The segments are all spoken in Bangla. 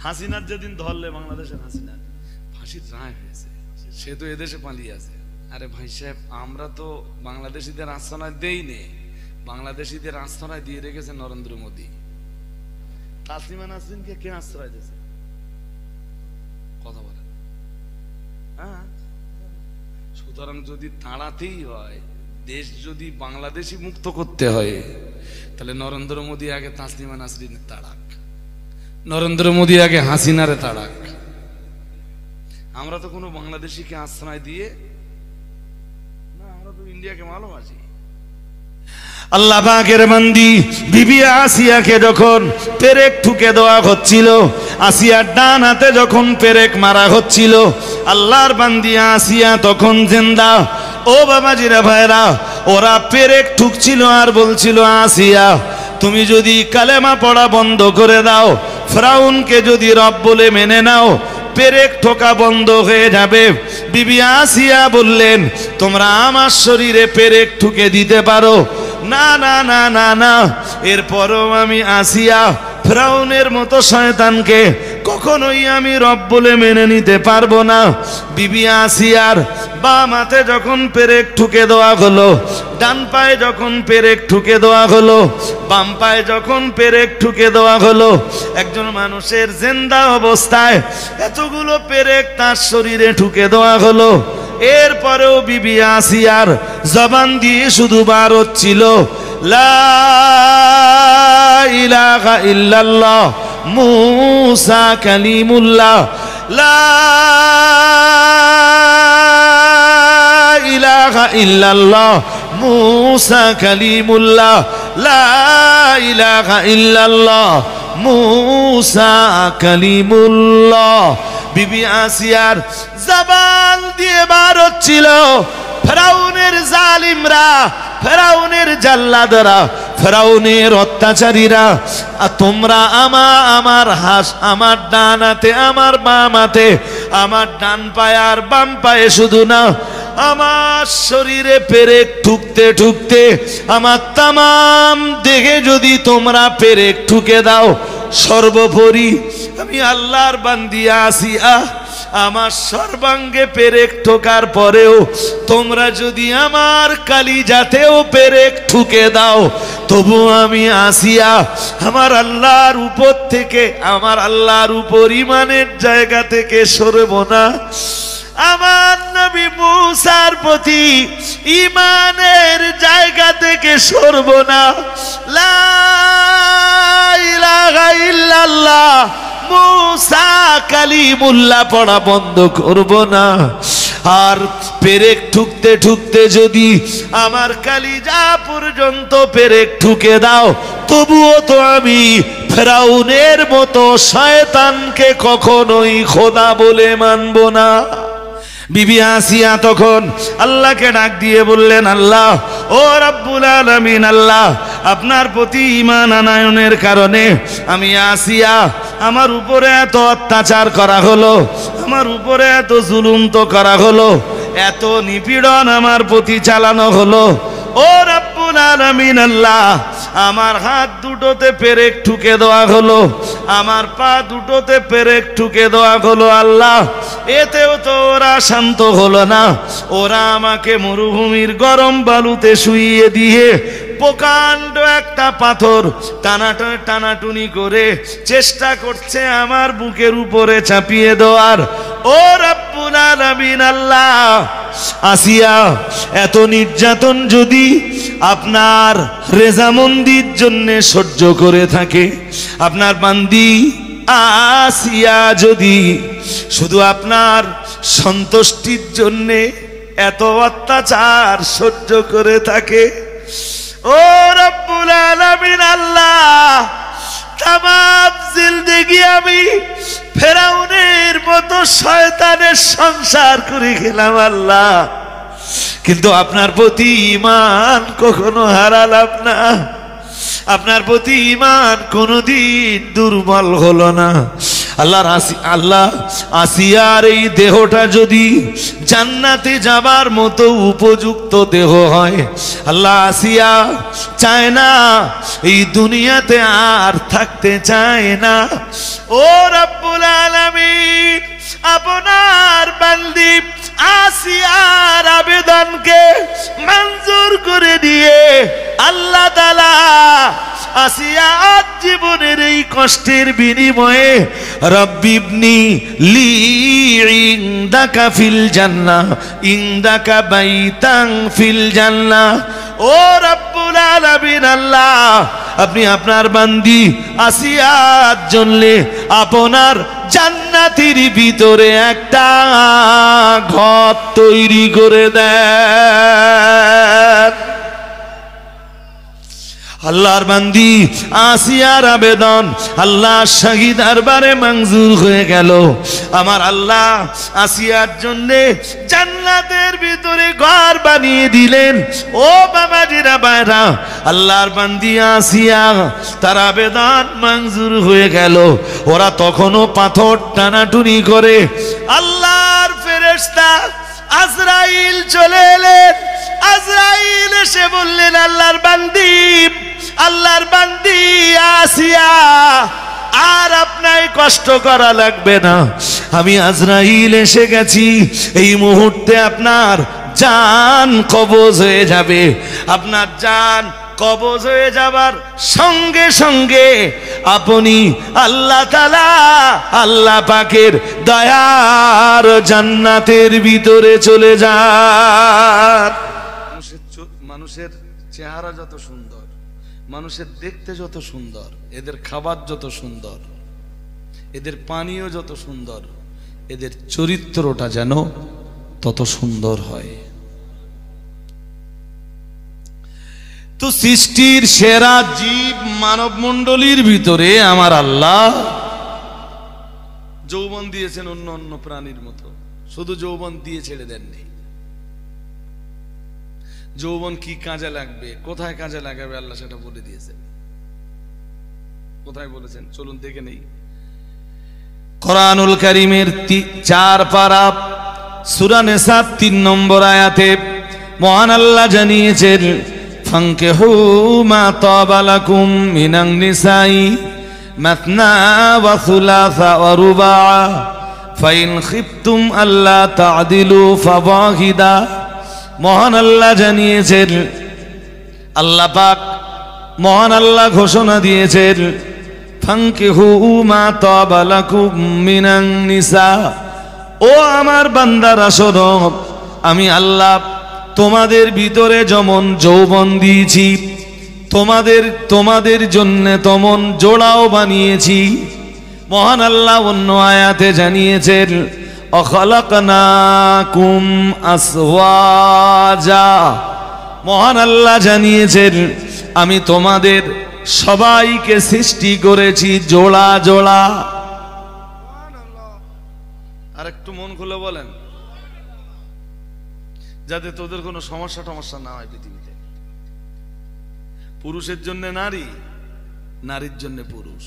হাসিনার যেদিন ধরলে বাংলাদেশের হাসিনার ফাঁসির রায় হয়েছে, সে তো এদেশে পালিয়ে আছে। আরে ভাই সাহেব, আমরা তো বাংলাদেশিদের আশ্রয় দেই নে, বাংলাদেশিদের আশ্রয় দিয়ে রেখেছে নরেন্দ্র মোদী। তাসলিমা নাসরিনকে কে আশ্রয় দিয়েছে? কথা বলেন। হ্যাঁ, সুতরাং যদি তাড়াতেই হয়, দেশ যদি বাংলাদেশি মুক্ত করতে হয়, তাহলে নরেন্দ্র মোদী আগে তাসলিমা নাসরিনের তাড়াক, নরেন্দ্র মোদী আগে হাসিনারে তাড়াক। আমরা তো কোনো বাংলাদেশিকে আশ্রয় দিয়ে না, আমরা তো ইন্ডিয়াকে ভালোবাসি। আল্লাহ পাকের বান্দি বিবি আসিয়াকে যখন পেরেক ঠুকে দেওয়া হচ্ছিল, আসিয়ার ডান হাতে যখন পেরেক মারা হচ্ছিল, আল্লাহর বান্দি আসিয়া তখন জিন্দা। ও বাবাজিরা ভাইরা, ওরা পেরেক ঠুকছিল আর বলছিল, আসিয়া তুমি যদি কালেমা পড়া বন্ধ করে দাও, ফিরাউনকে যদি রব বলে মেনে নাও, পেরেক ঠোকা বন্ধ হয়ে যাবে। বিবি আসিয়া বললেন, তোমরা আমার শরীরে পেরেক ঠুকে দিতে পারো? না না না না না, এরপরও আমি আসিয়া ফিরাউনের মতো শয়তানকে কখনোই আমি রব বলে মেনে নিতে পারবো না। বিবি আসিয়ার বাম হাতে যখন পেরেক ঠুকে দেওয়া হলো, ডান পায়ে যখন পেরেক ঠুকে দেওয়া হলো, বাম পায়ে যখন পেরেক ঠুকে দেওয়া হলো, একজন মানুষের জিন্দা অবস্থায় এতগুলো পেরেক তার শরীরে ঠুকে দেওয়া হলো। এরপরেও বিবি আসিয়ার জবান দিয়ে শুধু বার হচ্ছিল, লা ইলাহা ইল্লাল্লাহ মুসা কালিমুল্লাহ, লা ইলাহা ইল্লাল্লাহ মুসা কালিমুল্লাহ, লা ইলাহা ইল্লাল্লাহ মুসা কালিমুল্লাহ। বিবি আসিয়ার জবান দিয়ে বার হচ্ছিল, ফিরাউনের জালিমরা, ফিরাউনের জাল্লাদরা, ফিরাউনের অত্যাচারীরা, তোমরা আমার ডান হাতে, আমার বাম হাতে, আমার ডান পায়ে আর বাম পায়ে শুধু না, আমার শরীরে পেরেক ঠুকতে ঠুকতে আমার তামাম দেহে যদি তোমরা পেরেক ঠুকে দাও, সর্বোপরি আমি আল্লাহর বান্দি আসিয়া আমার সর্বাঙ্গে পেরেক ঠোকার পরেও তোমরা যদি আমার কালিজাতেও পেরেক ঠুকে দাও, তবু আমি আসিয়া আমার আল্লাহর উপর থেকে, আমার আল্লাহর উপর ঈমানের জায়গা থেকে সরব না। আমার নবী মুসার প্রতি ঈমানের জায়গা থেকে সরব না। লা ইলাহা ইল্লাল্লাহ মুসা কালিমুল্লাহ পড়া বন্ধ করব না। আর পেরেক ঠুকতে ঠুকতে যদি আমার কালিজা পর্যন্ত পেরেক ঠুকে দাও, তবুও তো আমি ফিরাউনের মতো শয়তানকে কখনোই খোদা বলে মানব না। বিবি আসিয়া তখন আল্লাহকে ডাক দিয়ে বললেন, আল্লাহ ও রব্বুল আলামিন, আল্লাহ আপনার প্রতি ঈমান আনয়নের কারণে আমি আসিয়া, আমার উপরে এত অত্যাচার করা হলো, আমার উপরে এত জুলুম তো করা হলো, এত নিপীড়ন আমার প্রতি চালানো হলো, ও রব্বুল আলামিন আল্লাহ আমার হাত দুটোতে পেরেক ঠুকে দেওয়া হলো, আমার পা দুটোতে পেরেক ঠুকে দেওয়া হলো, আল্লাহ এতেও তো ওরা শান্ত হলো না। ওরা আমাকে মরুভূমির গরম বালুতে শুইয়ে দিয়ে প্রকাণ্ড একটা পাথর টানাটুনি করে চেষ্টা করছে আমার বুকের উপরে চাপিয়ে দেওয়ার। ও রব্বুল আলামিন আল্লাহ, আসিয়া এত নির্যাতন যদি আপনার রেজামন্দির জন্য সহ্য করে থাকে, আপনার বান্দি আসিয়া যদি শুধু আপনার সন্তুষ্টির জন্য এত অত্যাচার সহ্য করে থাকে, ও রব্বুল আলামিন আল্লাহ, তামাম জিন্দেগি আমি ফিরাউনের মতো শয়তানের সংসার করে গেলাম আল্লাহ, কিন্তু আপনার প্রতি ঈমান কখনো হারালাম না, আপনার প্রতি ঈমান কোনোদিন দুর্বল হলো না। আল্লাহ আসিয়ার এই দেহটা যদি জান্নাতে যাবার মতো উপযুক্ত দেহ হয়, আল্লাহ আসিয়া চায় না এই দুনিয়াতে আর থাকতে চায় না। ও রব্বুল আলামিন, আপনার বান্দি আসিয়ার আবেদনকে মঞ্জুর করে দিয়ে আল্লাহ তাআলা আসিয়ার জীবনের এই কষ্টের বিনিময়ে রব্বিবনি লি ইনদাকা ফিল জান্নাহ ইনদাকা বাইতান ফিল জান্নাহ। ও রব্বুল আলামিন, আল্লাহ আপনি আপনার বান্দি আসিয়ার জন্য আপনার জান্নাতের ভিতরে একটা ঘর তৈরি করে দেন। আল্লাহর বান্দি আসিয়ার আবেদন আল্লাহ শাহী দরবারে মঞ্জুর হয়ে গেল। আমার আল্লাহ আসিয়ার জন্য জান্নাতের ভিতরে ঘর বানিয়ে দিলেন। ও বাবাজিরা বাইরা, আল্লাহর বান্দি আসিয়া তার আবেদন মঞ্জুর হয়ে গেল। ওরা তখনও পাথর টানাটুনি করে। আল্লাহর ফেরেশতা আজরাইল চলে এলেন। আজরাইল এসে বললেন, আল্লাহর বান্দি আসিয়া, আর আপনাকে কষ্ট করা লাগবে না, আমি আজরাইল এসে গেছি। এই মুহূর্তে আপনার জান কবজ হয়ে যাবে। আপনার জান কবজ হয়ে যাবার সঙ্গে সঙ্গে আপনি আল্লাহ তাআলা আল্লাহ পাকের দয়ার জান্নাতের ভিতরে চলে যান। মানুষের চেহারা যত সুন্দর, মানুষের দেখতে যত সুন্দর, এদের খাবার যত সুন্দর, এদের পানীয় যত সুন্দর, এদের চরিত্রটা যেন তত সুন্দর হয়। তো সৃষ্টির সেরা জীব মানব মণ্ডলীর ভিতরে আমার আল্লাহ যৌবন দিয়েছেন অন্য অন্য প্রাণীর মতো। শুধু যৌবন দিয়ে ছেড়ে দেননি। যৌবন কি কাজে লাগবে, কোথায় কাজে লাগাবে আল্লাহ সেটা বলে দিয়েছেন। কোথায় বলেছেন চলুন দেখে নেই। কোরআনুল কারীমের 4 পারা সূরা নিসা 3 নম্বর আয়াতে মহান আল্লাহ জানিয়েছেন, ফানকিহু মা তাবা লাকুম মিনান নিসাই মাথনা ওয়া সুলাসা ওয়া রুবা ফাইন খিফতুম আল্লা তা'দিলু ফাওয়াহিদা। মহান আল্লাহ জানিয়েছেন, আল্লাহ পাক মহান আল্লাহ ঘোষণা দিয়েছেন, ফানকিহু মা তাবা লাকুম মিনান নিসা। ও আমার বান্দারা শোনো, আমি আল্লাহ তোমাদের ভিতরে যেমন যৌবন দিয়েছি, তোমাদের জন্য তেমন জোড়াও বানিয়েছি। মহান আল্লাহ অন্য আয়াতে জানিয়েছেন, অখলাকনাকুম আসওয়াজা। মহান আল্লাহ জানিয়েছেন, আমি তোমাদের সবাইকে সৃষ্টি করেছি জোড়া জোড়া। আর একটু মন খুলে বলেন, যাতে তোদের কোনো সমস্যা না হয় পৃথিবীতে। পুরুষের জন্য নারী, নারীর জন্য পুরুষ।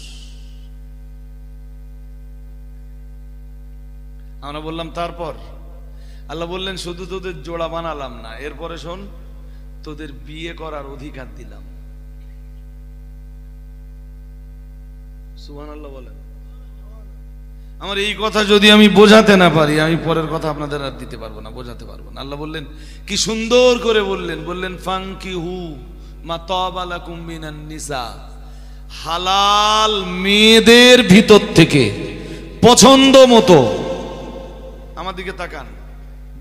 আমরা বললাম তারপর আল্লাহ বললেন, শুধু তোদের জোড়া বানালাম না, এরপরে শোন, তোদের বিয়ে করার অধিকার দিলাম। সুবহানাল্লাহ বলেন। আমার এই কথা যদি আমি বোঝাতে না পারি, আমি পরের কথা আপনাদের আর দিতে পারবো না, বোঝাতে পারবো না। আল্লাহ বললেন, কি সুন্দর করে বললেন ফানকিহু মা তাবা লাকুম মিনান নিসা। হালাল মেয়েদের ভিতর থেকে পছন্দ মতো, আমার দিকে তাকান,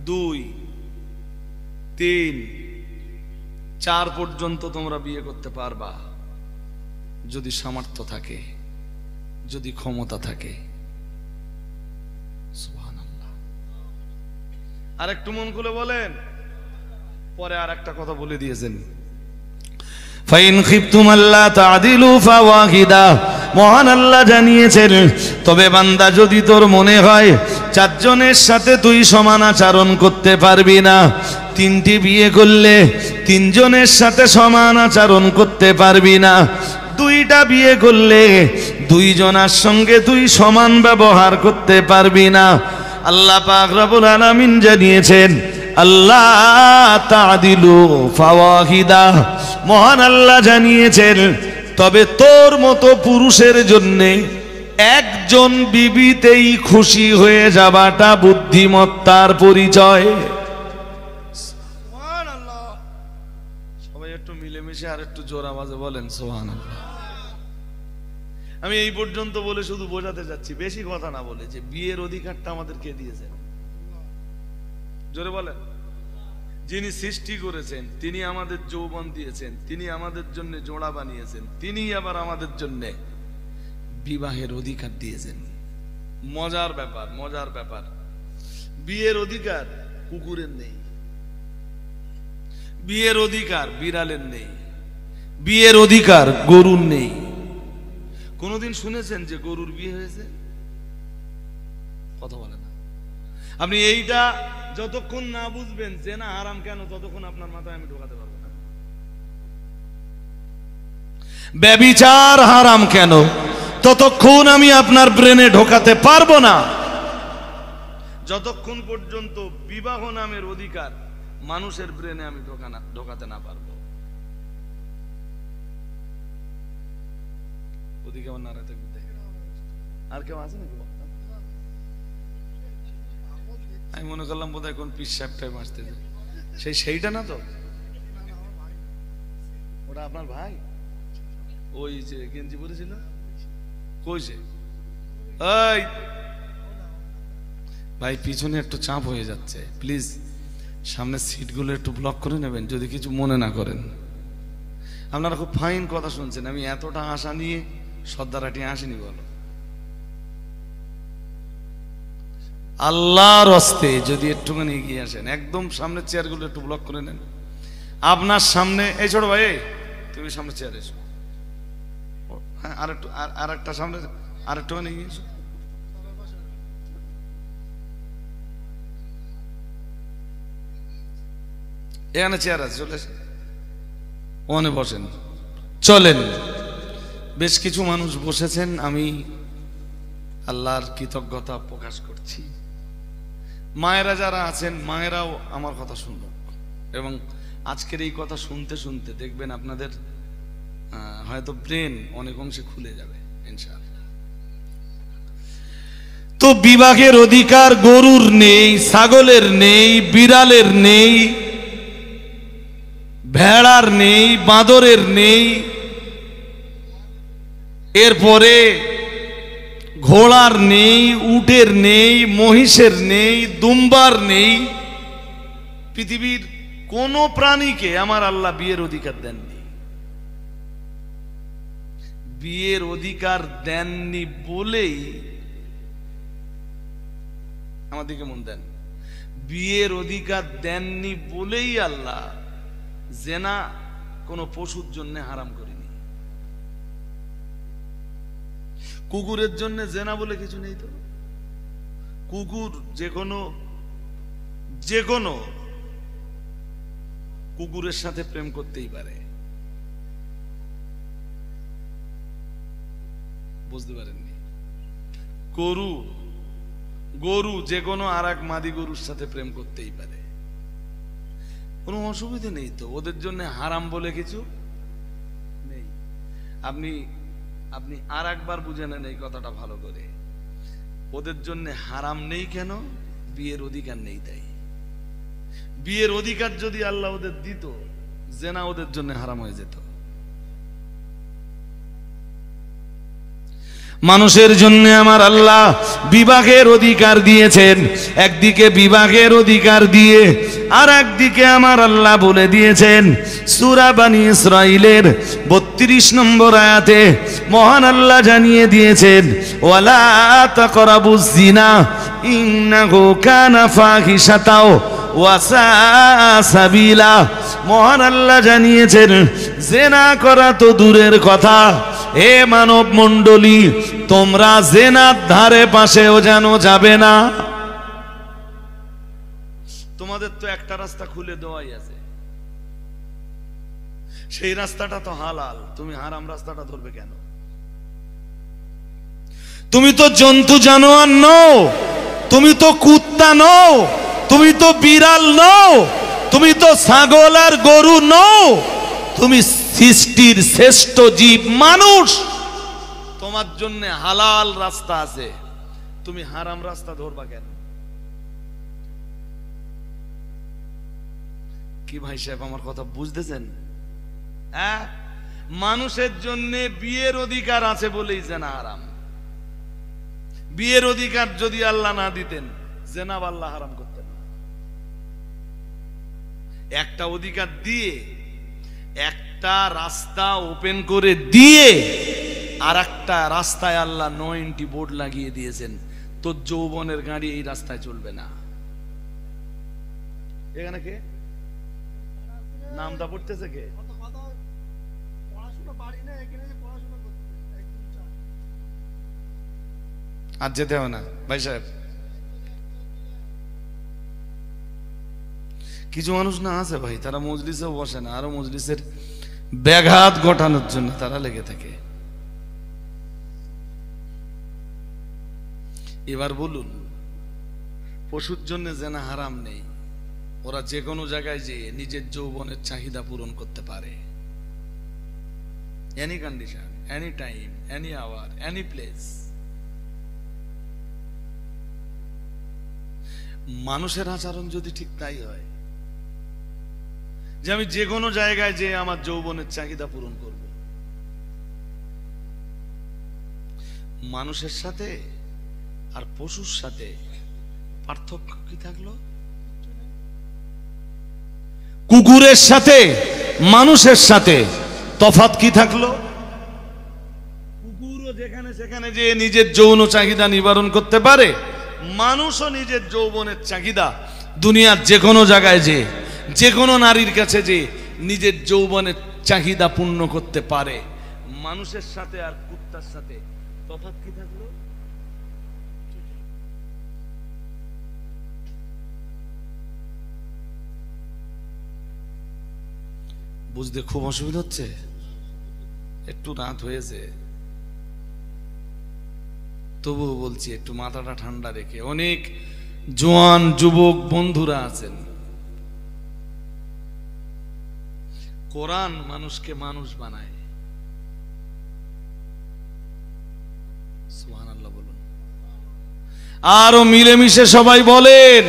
2, 3, 4 পর্যন্ত তোমরা বিয়ে করতে পারবা যদি সামর্থ্য থাকে, যদি ক্ষমতা থাকে। সুবহানাল্লাহ। আর একটু মন খুলে বলেন, পরে আর একটা কথা বলে দিয়েছেন, ফাইন খিফতুম আল্লা তা'দিলু ফাওয়াহিদা। মহান আল্লাহ জানিয়েছেন, তবে বান্দা যদি তোর মনে হয় 4 জনের সাথে তুই সমান আচরণ করতে পারবি না, 3টি বিয়ে করলে 3 জনের সাথে সমান আচরণ করতে পারবি না, 2টা বিয়ে করলে দুইজনের সঙ্গে তুই সমান ব্যবহার করতে পারবি না। আল্লাহ পাক রব্বুল আলামিন জানিয়েছেন আল্লাহ তা'দিলু ফাওয়াহিদা, মহান আল্লাহ জানিয়েছেন তবে তোর মতো পুরুষের জন্যে একজন বিবিতেই খুশি হয়ে যাবাটা বুদ্ধিমত্তার পরিচয়। সুবহানাল্লাহ। সবাই একটু মিলেমিশে আর একটু জোর আওয়াজে বলেন সুবহানাল্লাহ। আমি এই পর্যন্ত বলে শুধু বোঝাতে যাচ্ছি, বেশি কথা না বলে, যে বিয়ের অধিকারটা আমাদের কে দিয়েছেন? জোরে বলেন। যিনি সৃষ্টি করেছেন, তিনি আমাদের যৌবন দিয়েছেন, তিনি আমাদের জন্য জোড়া বানিয়েছেন, তিনি আবার আমাদের জন্য বিবাহের অধিকার দিয়েছেন। মজার ব্যাপার, মজার ব্যাপার। বিয়ের অধিকার কুকুরের নেই, বিয়ের অধিকার বিড়ালের নেই, বিয়ের অধিকার গরুর নেই। কোনদিন শুনেছেন যে গরুর বিয়ে হয়েছে? কথা বলে না। আপনি এইটা যতক্ষণ না বুঝবেন যে না হারাম কেন, ততক্ষণ আপনার মাথায় আমি ঢোকাতে পারবো না। ব্যভিচার হারাম কেন, ততক্ষণ আমি আপনার ব্রেনে ঢোকাতে পারবো না, যতক্ষণ পর্যন্ত বিবাহ নামের অধিকার মানুষের ব্রেনে আমি ঢোকাতে না পারবো। ওদিকে আমার নারাতে আর কেউ আছে নাকি? আমি মনে করলাম বোধহয় কোন পিস সাহেবটাই মাসতে, সেইটা না তো? ওটা আপনার ভাই? ওই যে গেঞ্জি পরেছিল কইছে, এই ভাই পিছনে একটু চাপ হয়ে যাচ্ছে, প্লিজ সামনের সিটগুলো একটু ব্লক করে নেবেন যদি কিছু মনে না করেন। আপনারা খুব ফাইন কথা শুনছেন, আমি এতটা আশা নিয়ে সর্দারাটি আসেনি। বলো আল্লাহর হস্তে যদি একটুখানি এগিয়ে আসেন, একদম সামনের চেয়ারগুলো একটু ব্লক করে নেন। আপনার সামনে এই ছোট ভাই, তুমি সামনে চেয়ার এসো। হ্যাঁ, আর একটা সামনে আর একটুখানি এগিয়ে এসো। এখানে চেয়ার আছে, চলে এসে ওখানে বসেন। চলেন, বেশ কিছু মানুষ বসেছেন, আমি আল্লাহর কৃতজ্ঞতা প্রকাশ করছি। মায়েরা যারা আছেন, মায়েরাও আমার কথা শুনবেন এবং আজকের এই কথা শুনতে শুনতে দেখবেন আপনাদের হয়তো ব্রেন অনেক অংশে খুলে যাবে ইনশাআল্লাহ। তো বিবাহের অধিকার গরুর নেই, ছাগলের নেই, বিড়ালের নেই, ভেড়ার নেই, বাঁদরের নেই, এরপরে ঘোড়ার নেই, উটের নেই, মহিষের নেই, দুম্বার নেই। পৃথিবীর কোন প্রাণীকে আমার আল্লাহ বিয়ের অধিকার দেননি। বিয়ের অধিকার দেননি বলেই, আমার দিকে মন দেন, বিয়ের অধিকার দেননি বলেই আল্লাহ জেনা কোন পশুর জন্য হারাম করেনি। কুকুরের জন্য জেনা বলে কিছু নেই তো। কুকুর যে কোনো কুকুরের সাথে প্রেম করতেই পারে। বুঝতে পারেননি? গরু যে কোনো আর এক মাদি গরুর সাথে প্রেম করতেই পারে, কোনো অসুবিধা নেই তো। ওদের জন্য হারাম বলে কিছু নেই। আপনি আর একবার বুঝে নেন এই কথাটা ভালো করে। ওদের জন্য হারাম নেই কেন? বিয়ের অধিকার নেই তাই। বিয়ের অধিকার যদি আল্লাহ ওদের দিত, জেনা ওদের জন্য হারাম হয়ে যেত। মানুষের জন্য আমার আল্লাহ বিবাহের অধিকার দিয়েছেন। একদিকে বিবাহের অধিকার দিয়ে আর একদিকে আমার আল্লাহ বলে দিয়েছেন সূরা বনী ইসরাঈলের ৩২ নম্বর আয়াতে মহান আল্লাহ জানিয়ে দিয়েছেন, ওয়ালা তাকরাবুজ জিনা ইন্নাহু কানা ফাহিশাতাও ওয়া সাআ সাবিলা। মহান আল্লাহ জানিয়েছেন জিনা করা তো দূরের কথা, হে মানব মণ্ডলী, তোমরা জিনার ধারে পাশেও যেন যাবে না। তোমাদের তো একটা রাস্তা খুলে দেওয়াই আছে, সেই রাস্তাটা তো হালাল, তুমি হারাম রাস্তাটা ধরবে কেন? তুমি তো জন্তু জানোয়ার নও, তুমি তো কুত্তা নও, তুমি তো বিড়াল নও, তুমি তো ছাগল আর গরু নও, তুমি সৃষ্টির শ্রেষ্ঠ জীব মানুষ। তোমার জন্য হালাল রাস্তা আছে, তুমি হারাম রাস্তা ধরবা কেন? কি ভাই সাহেব আমার কথা বুঝতেছেন? হ্যাঁ, মানুষের জন্য বিয়ের অধিকার আছে বলেই জেনা হারাম। বিয়ের অধিকার যদি আল্লাহ না দিতেন, জেনা আল্লাহ হারাম করতেন না। একটা অধিকার দিয়ে, একটা রাস্তা ওপেন করে দিয়ে, আর একটা রাস্তায় আল্লাহ 9টি বোর্ড লাগিয়ে দিয়েছেন, তোর যৌবনের গাড়ি এই রাস্তায় চলবে না। এখানে কে নামটা পড়তেছে? কে? আর যেতে হবে না ভাই সাহেব। কিছু মানুষ না আছে ভাই, তারা মজলিসেও বসে না, আরো মজলিসের ব্যাঘাত ঘটানোর জন্য তারা লেগে থাকে। এবার বলুন, পশুর জন্য জেনা হারাম নেই, ওরা যে কোনো জায়গায় যেয়ে নিজের যৌবনের চাহিদা পূরণ করতে পারে, any condition, any time, any hour, any place. মানুষের আচরণ যদি ঠিক তাই হয় যে আমি যে কোনো জায়গায় যে আমার যৌবনের চাহিদা পূরণ করব, মানুষের সাথে আর পশুর সাথে পার্থক্য কি থাকলো? কুকুরের সাথে মানুষের সাথে তফাৎ কি থাকলো? কুকুরও যেখানে সেখানে যে নিজের যৌন চাহিদা নিবারণ করতে পারে, মানুষও নিজের যৌবনের চাহিদা দুনিয়ার যে কোনো জায়গায় যে কোনো নারীর কাছে যে নিজের যৌবনের চাহিদা পূর্ণ করতে পারে। মানুষের সাথে আর কুত্তার সাথে তফাৎ কি থাকলো? বুঝতে খুব অসুবিধা হচ্ছে, একটু রাত হয়েছে, তবুও বলছি একটু মাথাটা ঠান্ডা রেখে। অনেক জোয়ান যুবক বন্ধুরা আছেন, কোরআন মানুষকে মানুষ বানায়। সুবহানাল্লাহ বলুন। আরো মিলেমিশে সবাই বলেন।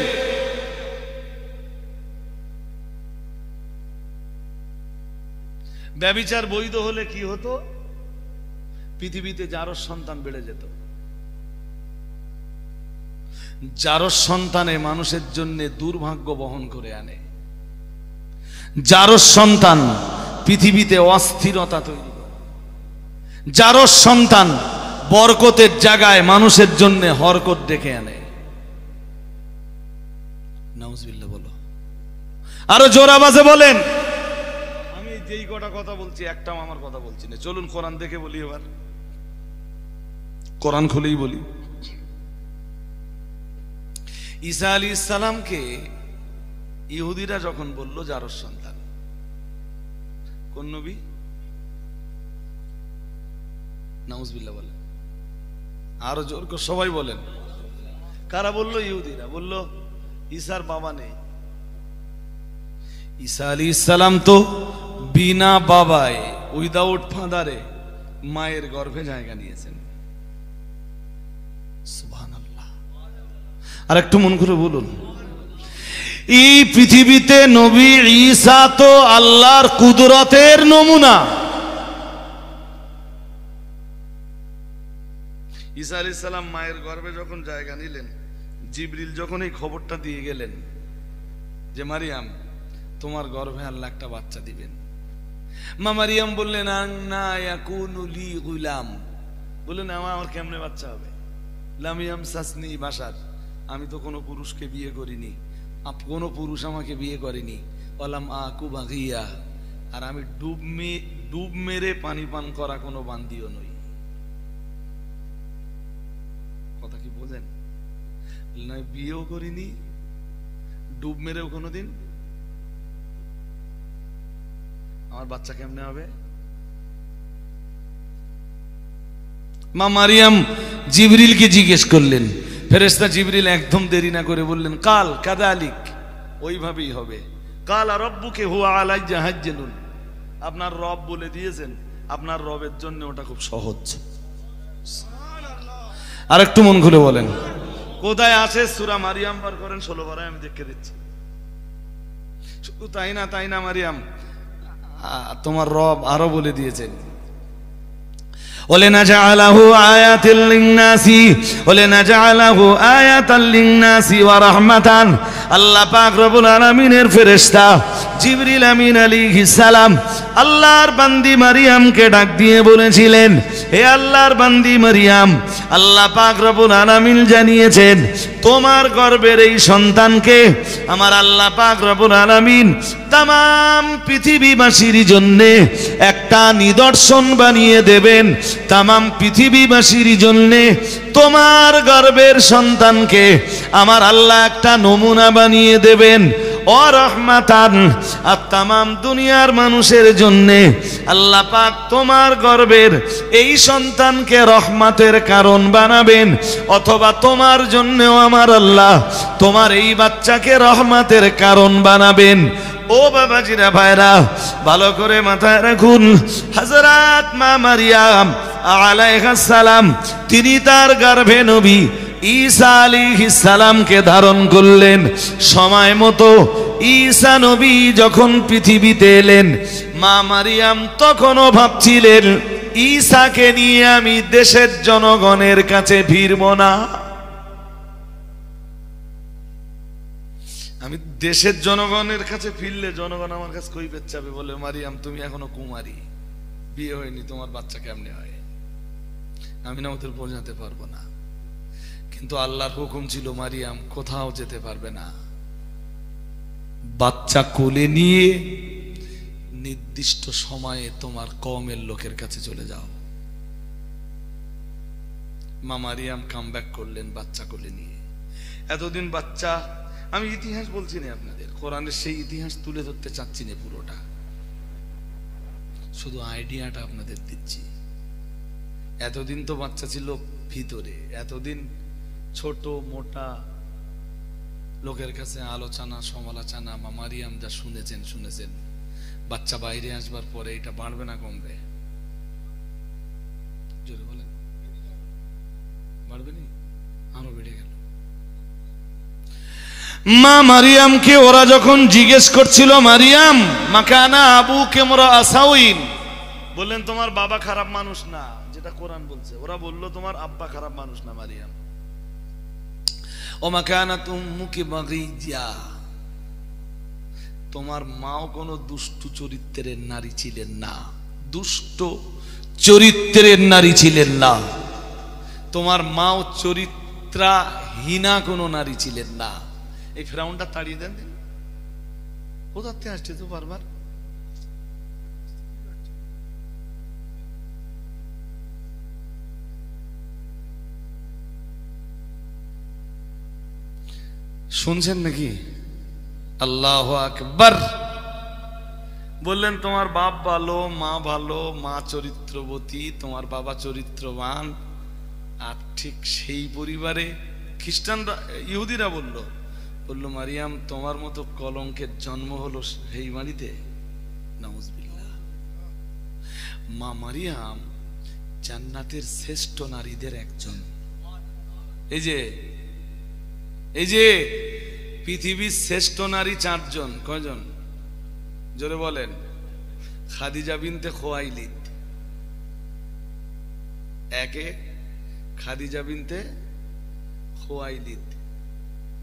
ব্যভিচার বৈধ হলে কি হতো? পৃথিবীতে জারজ সন্তান বেড়ে যেত। জারজ সন্তানে মানুষের জন্য দুর্ভাগ্য বহন করে আনে। জারজ সন্তান পৃথিবীতে অস্থিরতা তৈরি করে। জারজ সন্তান বরকতের জায়গায় মানুষের জন্য হরকত ডেকে আনে। নাউজুবিল্লাহ বলো, আরো জোর আওয়াজে বলেন। আমি যেই কটা কথা বলছি একটাও আমার কথা বলছি না। চলুন কোরআন দেখে বলি, এবার কোরআন খুলেই বলি। ঈসা আলাইহিস সালামকে ইহুদিরা যখন বলল জারজ সন্তান, কোন নবী? নাউজুবিল্লাহ বলেন, আরো জোর করে সবাই বলেন। কারা বলল? ইহুদিরা বলল ঈসার বাবা নেই। ঈসা আলাইহিস সালাম তো বিনা বাবায়, উইদাউট ফাদারে মায়ের গর্ভে জায়গা নিয়েছেন। সুবহানাল্লাহ। আর একটু মন করে বলুন, এই পৃথিবীতে নবী ঈসা তো আল্লাহর কুদরতের নমুনা। ঈসা আলাইহিস সালাম মায়ের গর্ভে যখন জায়গা নিলেন, জিবরিল যখন এই খবরটা দিয়ে গেলেন যে মারিয়াম তোমার গর্ভে আল্লাহ একটা বাচ্চা দিবেন, মা মারিয়াম বললেন আন্না ইয়াকুনু লি গুলাম, বললেন আমার কেমনে বাচ্চা হবে? লাম ইয়ামসাসনি বাশার, আমি তো কোনো পুরুষকে বিয়ে করিনি, কোনো পুরুষ আমাকে বিয়ে করেনি। ওয়ালাম আকু বাগিয়া, আর আমি ডুব মেরে পানি পান করা কোনো বান্দিও নই। কথা কি বোঝেন? বিয়েও করিনি, ডুব মেরেও কোনোদিন, আমার বাচ্চা কেমনে হবে? মা মারিয়াম জিবরিলকে জিজ্ঞেস করলেন। ফেরেশতা জিবরিল একদম দেরি না করে বললেন, কাল কাযালিক, ওইভাবেই হবে। কাল রব্বুকে হুয়া আলাইয়া হাজ্জানুন, আপনার রব বলে দিয়েছেন, আপনার রবের জন্য ওটা খুব সহজ। আর একটু মন খুলে বলেন, কোথায় আছে? সূরা মারিয়াম বার করেন, 16 পারায় আমি দেখে দিচ্ছি। শুধু তাই না মারিয়াম, তোমার রব আরো বলে দিয়েছেন, ওয়ালানাজআলাহু আয়াতাল লিন-নাসি ওয়ালানাজআলাহু আয়াতাল লিন-নাসি ওয়া রাহমাতান। আল্লাহ পাক রব্বুল আলামিনের ফেরেশতা জিবরিল আমিন আলাইহিস সালাম আল্লাহর বান্দি মারিয়ামকে ডাক দিয়ে বলেছিলেন, হে আল্লাহর বান্দি মারিয়াম, আল্লাহ পাক রব্বুল আলামিন জানিয়েছেন তোমার গর্ভের এই সন্তানকে আমার আল্লাহ পাক রব্বুল আলামিন তামাম পৃথিবীবাসীর জন্য একটা নিদর্শন বানিয়ে দেবেন। তামাম পৃথিবীবাসীর জন্য তোমার গর্ভের সন্তানকে আমার আল্লাহ একটা নমুনা বানিয়ে দেবেন। ও রহমাতান, আর তামাম দুনিয়ার মানুষের জন্য আল্লাহ পাক তোমার গর্ভের এই সন্তানকে রহমতের কারণ বানাবেন, অথবা তোমার জন্যও আমার আল্লাহ তোমার এই বাচ্চাকে রহমতের কারণ বানাবেন। ও বাবাজিরা ভাইরা, ভালো করে মাথায় রাখুন, হযরত মা মারিয়াম আলাইহিস সালাম তিনি তার গর্ভে নবী ঈসা আলাইহিস সালামকে ধারণ করলেন। সময় মতো ঈসা নবী যখন পৃথিবীতে এলেন, মা মারিয়াম তখনও ভাবছিলেন ঈসাকে নিয়ে আমি দেশের জনগণের কাছে ফিরব না। আমি দেশের জনগণের কাছে ফিরলে জনগণ আমার কাছে কইবে চাবে, বলে মারিয়াম তুমি এখনো কুমারী, বিয়ে হয়নি, তোমার বাচ্চা কেমনে হয়, আমি না ওদের বোঝাতে পারবো না। কিন্তু আল্লাহর হুকুম ছিল মারিয়াম কোথাও যেতে পারবে না, বাচ্চা কোলে নিয়ে নির্দিষ্ট সময়ে তোমার কওমের লোকের কাছে চলে যাও। মা মারিয়াম কামব্যাক করলেন বাচ্চা কোলে নিয়ে। এতদিন বাচ্চা, আমি ইতিহাস বলছি না আপনাদের, কোরআনের সেই ইতিহাস তুলে ধরতে চাচ্ছি না পুরোটা, শুধু আইডিয়াটা আপনাদের দিচ্ছি। এতদিন তো বাচ্চা ছিল ভিতরে, এতদিন ছোট মোটা লোকের কাছে আলোচনা সমালোচনা মা মারিয়াম যা শুনেছেন, বাচ্চা বাইরে আসবার পরে এটা বাড়বে না কমবে? জোরে বলেন, বাড়বে না, আরো বেড়ে গেল। মা মারিয়ামকে ওরা যখন জিজ্ঞেস করছিল, মারিয়াম মাকানা আবুকে ইমরাআ সাউইন, বললেন তোমার বাবা খারাপ মানুষ না, যেটা কোরআন বলছে। ওরা বলল তোমার আব্বা খারাপ মানুষ না মারিয়াম। ও মাকানাত উম্মুকি বাগিয়া, তোমার মাও কোনো দুষ্ট চরিত্রের নারী ছিলেন না, দুষ্ট চরিত্রের নারী ছিলেন না, তোমার মাও চরিত্রহীনা কোনো নারী ছিলেন না। এই ফেরাউনটা তাড়িয়ে দেন, কোথাতে আসছে তো বারবার। শুনছেন নাকি? আল্লাহু আকবার। বললেন তোমার বাপ ভালো, মা ভালো, মা চরিত্রবতী, তোমার বাবা চরিত্রবান। আর ঠিক সেই পরিবারে খ্রিস্টানরা, ইহুদিরা বলল মারিয়াম তোমার মতো কলঙ্কের জন্ম হলো সেই বাড়িতে, নাউজুবিল্লাহ। মা মারিয়াম জান্নাতের শ্রেষ্ঠ নারীদের একজন। এই যে পৃথিবীর শ্রেষ্ঠ নারী 4 জন, কয়জন জোরে বলেন? খাদিজা বিনতে খুয়াইলিদ, একে খাদিজা বিনতে খুয়াইলিদ,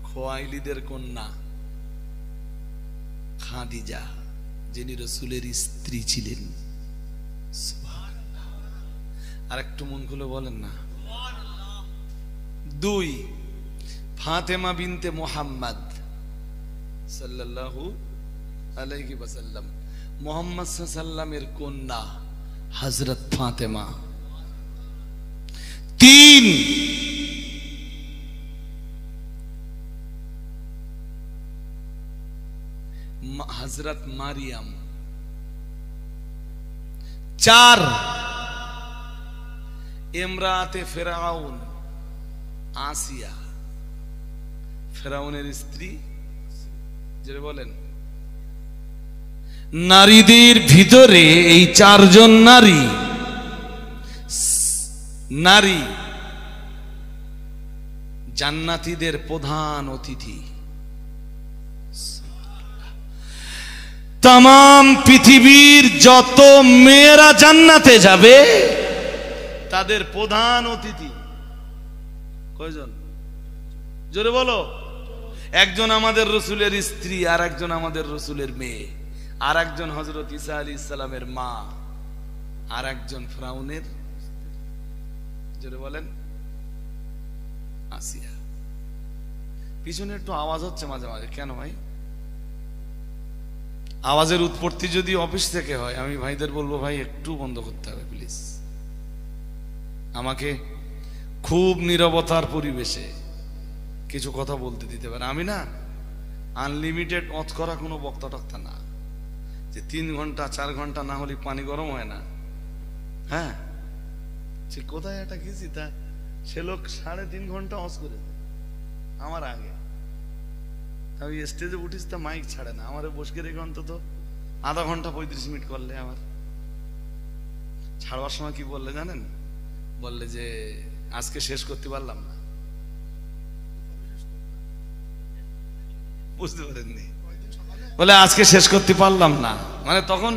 খুয়াইলিদের কন্যা খাদিজা, যিনি রাসূলের স্ত্রী ছিলেন। সুবহানাল্লাহ। আর একটু মন খুলে বলেন না। 2 ফাতেমা বিনতে মুহাম্মদ সাল্লাল্লাহু আলাইহি ওয়াসাল্লাম, মুহাম্মদ সাল্লাল্লাহু আলাইহি ওয়াসাল্লামের কন্যা হযরত ফাতেমা। 3 হযরত মারিয়াম। 4 ইমরাতে ফিরাউন আসিয়া ফেরাউনের স্ত্রী, যেটা বলেন নারীদের ভিতরে এই চারজন নারী জান্নাতীদের প্রধান অতিথি। তাম পৃথিবীর যত মেয়েরা জান্নাতে যাবে তাদের প্রধান অতিথি কয়জন? জোরে বলো। একজন আমাদের রসুলের স্ত্রী, আর একজন আমাদের রসুলের মেয়ে, আর একজন হযরত ঈসা আলাইহিস সালামের মা, আর একজন ফিরআউনের, জোরে বলেন, আসিয়া। পিছনে একটু আওয়াজ হচ্ছে মাঝে মাঝে, কেন ভাই? আওয়াজের উৎপত্তি যদি অফিস থেকে হয়, আমি ভাইদের বলবো ভাই একটু বন্ধ করতে হবে প্লিজ। আমাকে খুব নীরবতার পরিবেশে কিছু কথা বলতে দিতে পারে। আমি না আনলিমিটেড অথ করা কোনো বক্তা টক্তা না, যে 3 ঘন্টা 4 ঘন্টা না হলে পানি গরম হয় না। হ্যাঁ, সে কোথায় একটা গেছি, তা সে লোক 3.5 ঘন্টা অস করে দেয় আমার আগে। আমি স্টেজে উঠিস তা মাইক ছাড়ে না, আমার বসকে রেখে অন্তত আধা ঘন্টা 35 মিনিট করলে। আমার ছাড়বার সময় কি বললে জানেন? বললে যে আজকে শেষ করতে পারলাম না। বুঝতে পারেননি? বলে আজকে শেষ করতে পারলাম না, মানে তখন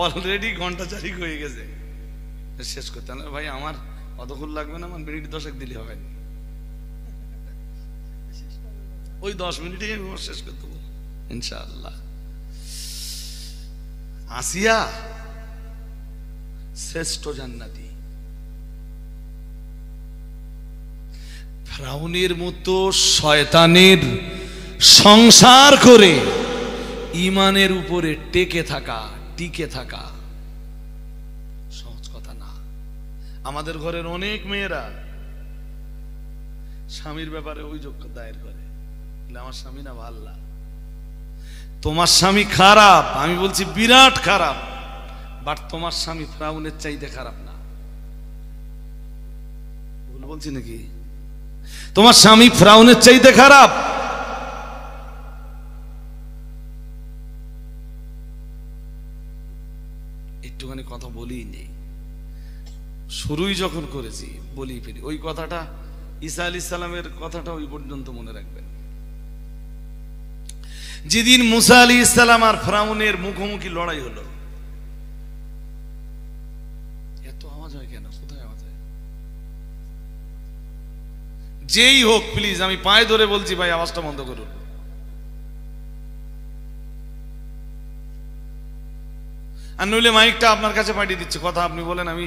অলরেডি ঘন্টা 4 হয়ে গেছে শেষ করতে। ভাই আমার অতক্ষণ লাগবে না, আমার মিনিট 10 দিলে হবে না, ওই 10 মিনিটে আমি শেষ করতে বলবো ইনশাআল্লাহ। আসিয়া শ্রেষ্ঠ জান্নাতি। ফিরআউনের মতো শয়তানের সংসার করে ঈমানের উপরে টিকে থাকা সহজ কথা না। আমাদের ঘরের অনেক মেয়েরা স্বামীর ব্যাপারে অভিযোগ দায়ের করে, আমার স্বামী না ভাল্লা। তোমার স্বামী খারাপ, আমি বলছি বিরাট খারাপ, বাট তোমার স্বামী ফিরআউনের চাইতে খারাপ না। ভুল বলছি নাকি? তোমার স্বামী ফিরআউনের চাইতে খারাপ। একটুখানি কথা বলেই নেই, শুরুই যখন করেছি বলি ফিরি। ওই কথাটা ঈসা আলাইহিস সালামের কথাটা ওই পর্যন্ত মনে রাখবেন। যেদিন মুসা আলাইহিস সালাম আর ফিরআউনের মুখোমুখি লড়াই হলো, এত আওয়াজ হয় কেন? কোথায় আওয়াজ হয়? যেই হোক প্লিজ, আমি পায়ে ধরে বলছি ভাই আওয়াজটা বন্ধ করুন। আর নইলে মাইকটা আপনার কাছে পাঠিয়ে দিচ্ছে, কথা আপনি বলেন, আমি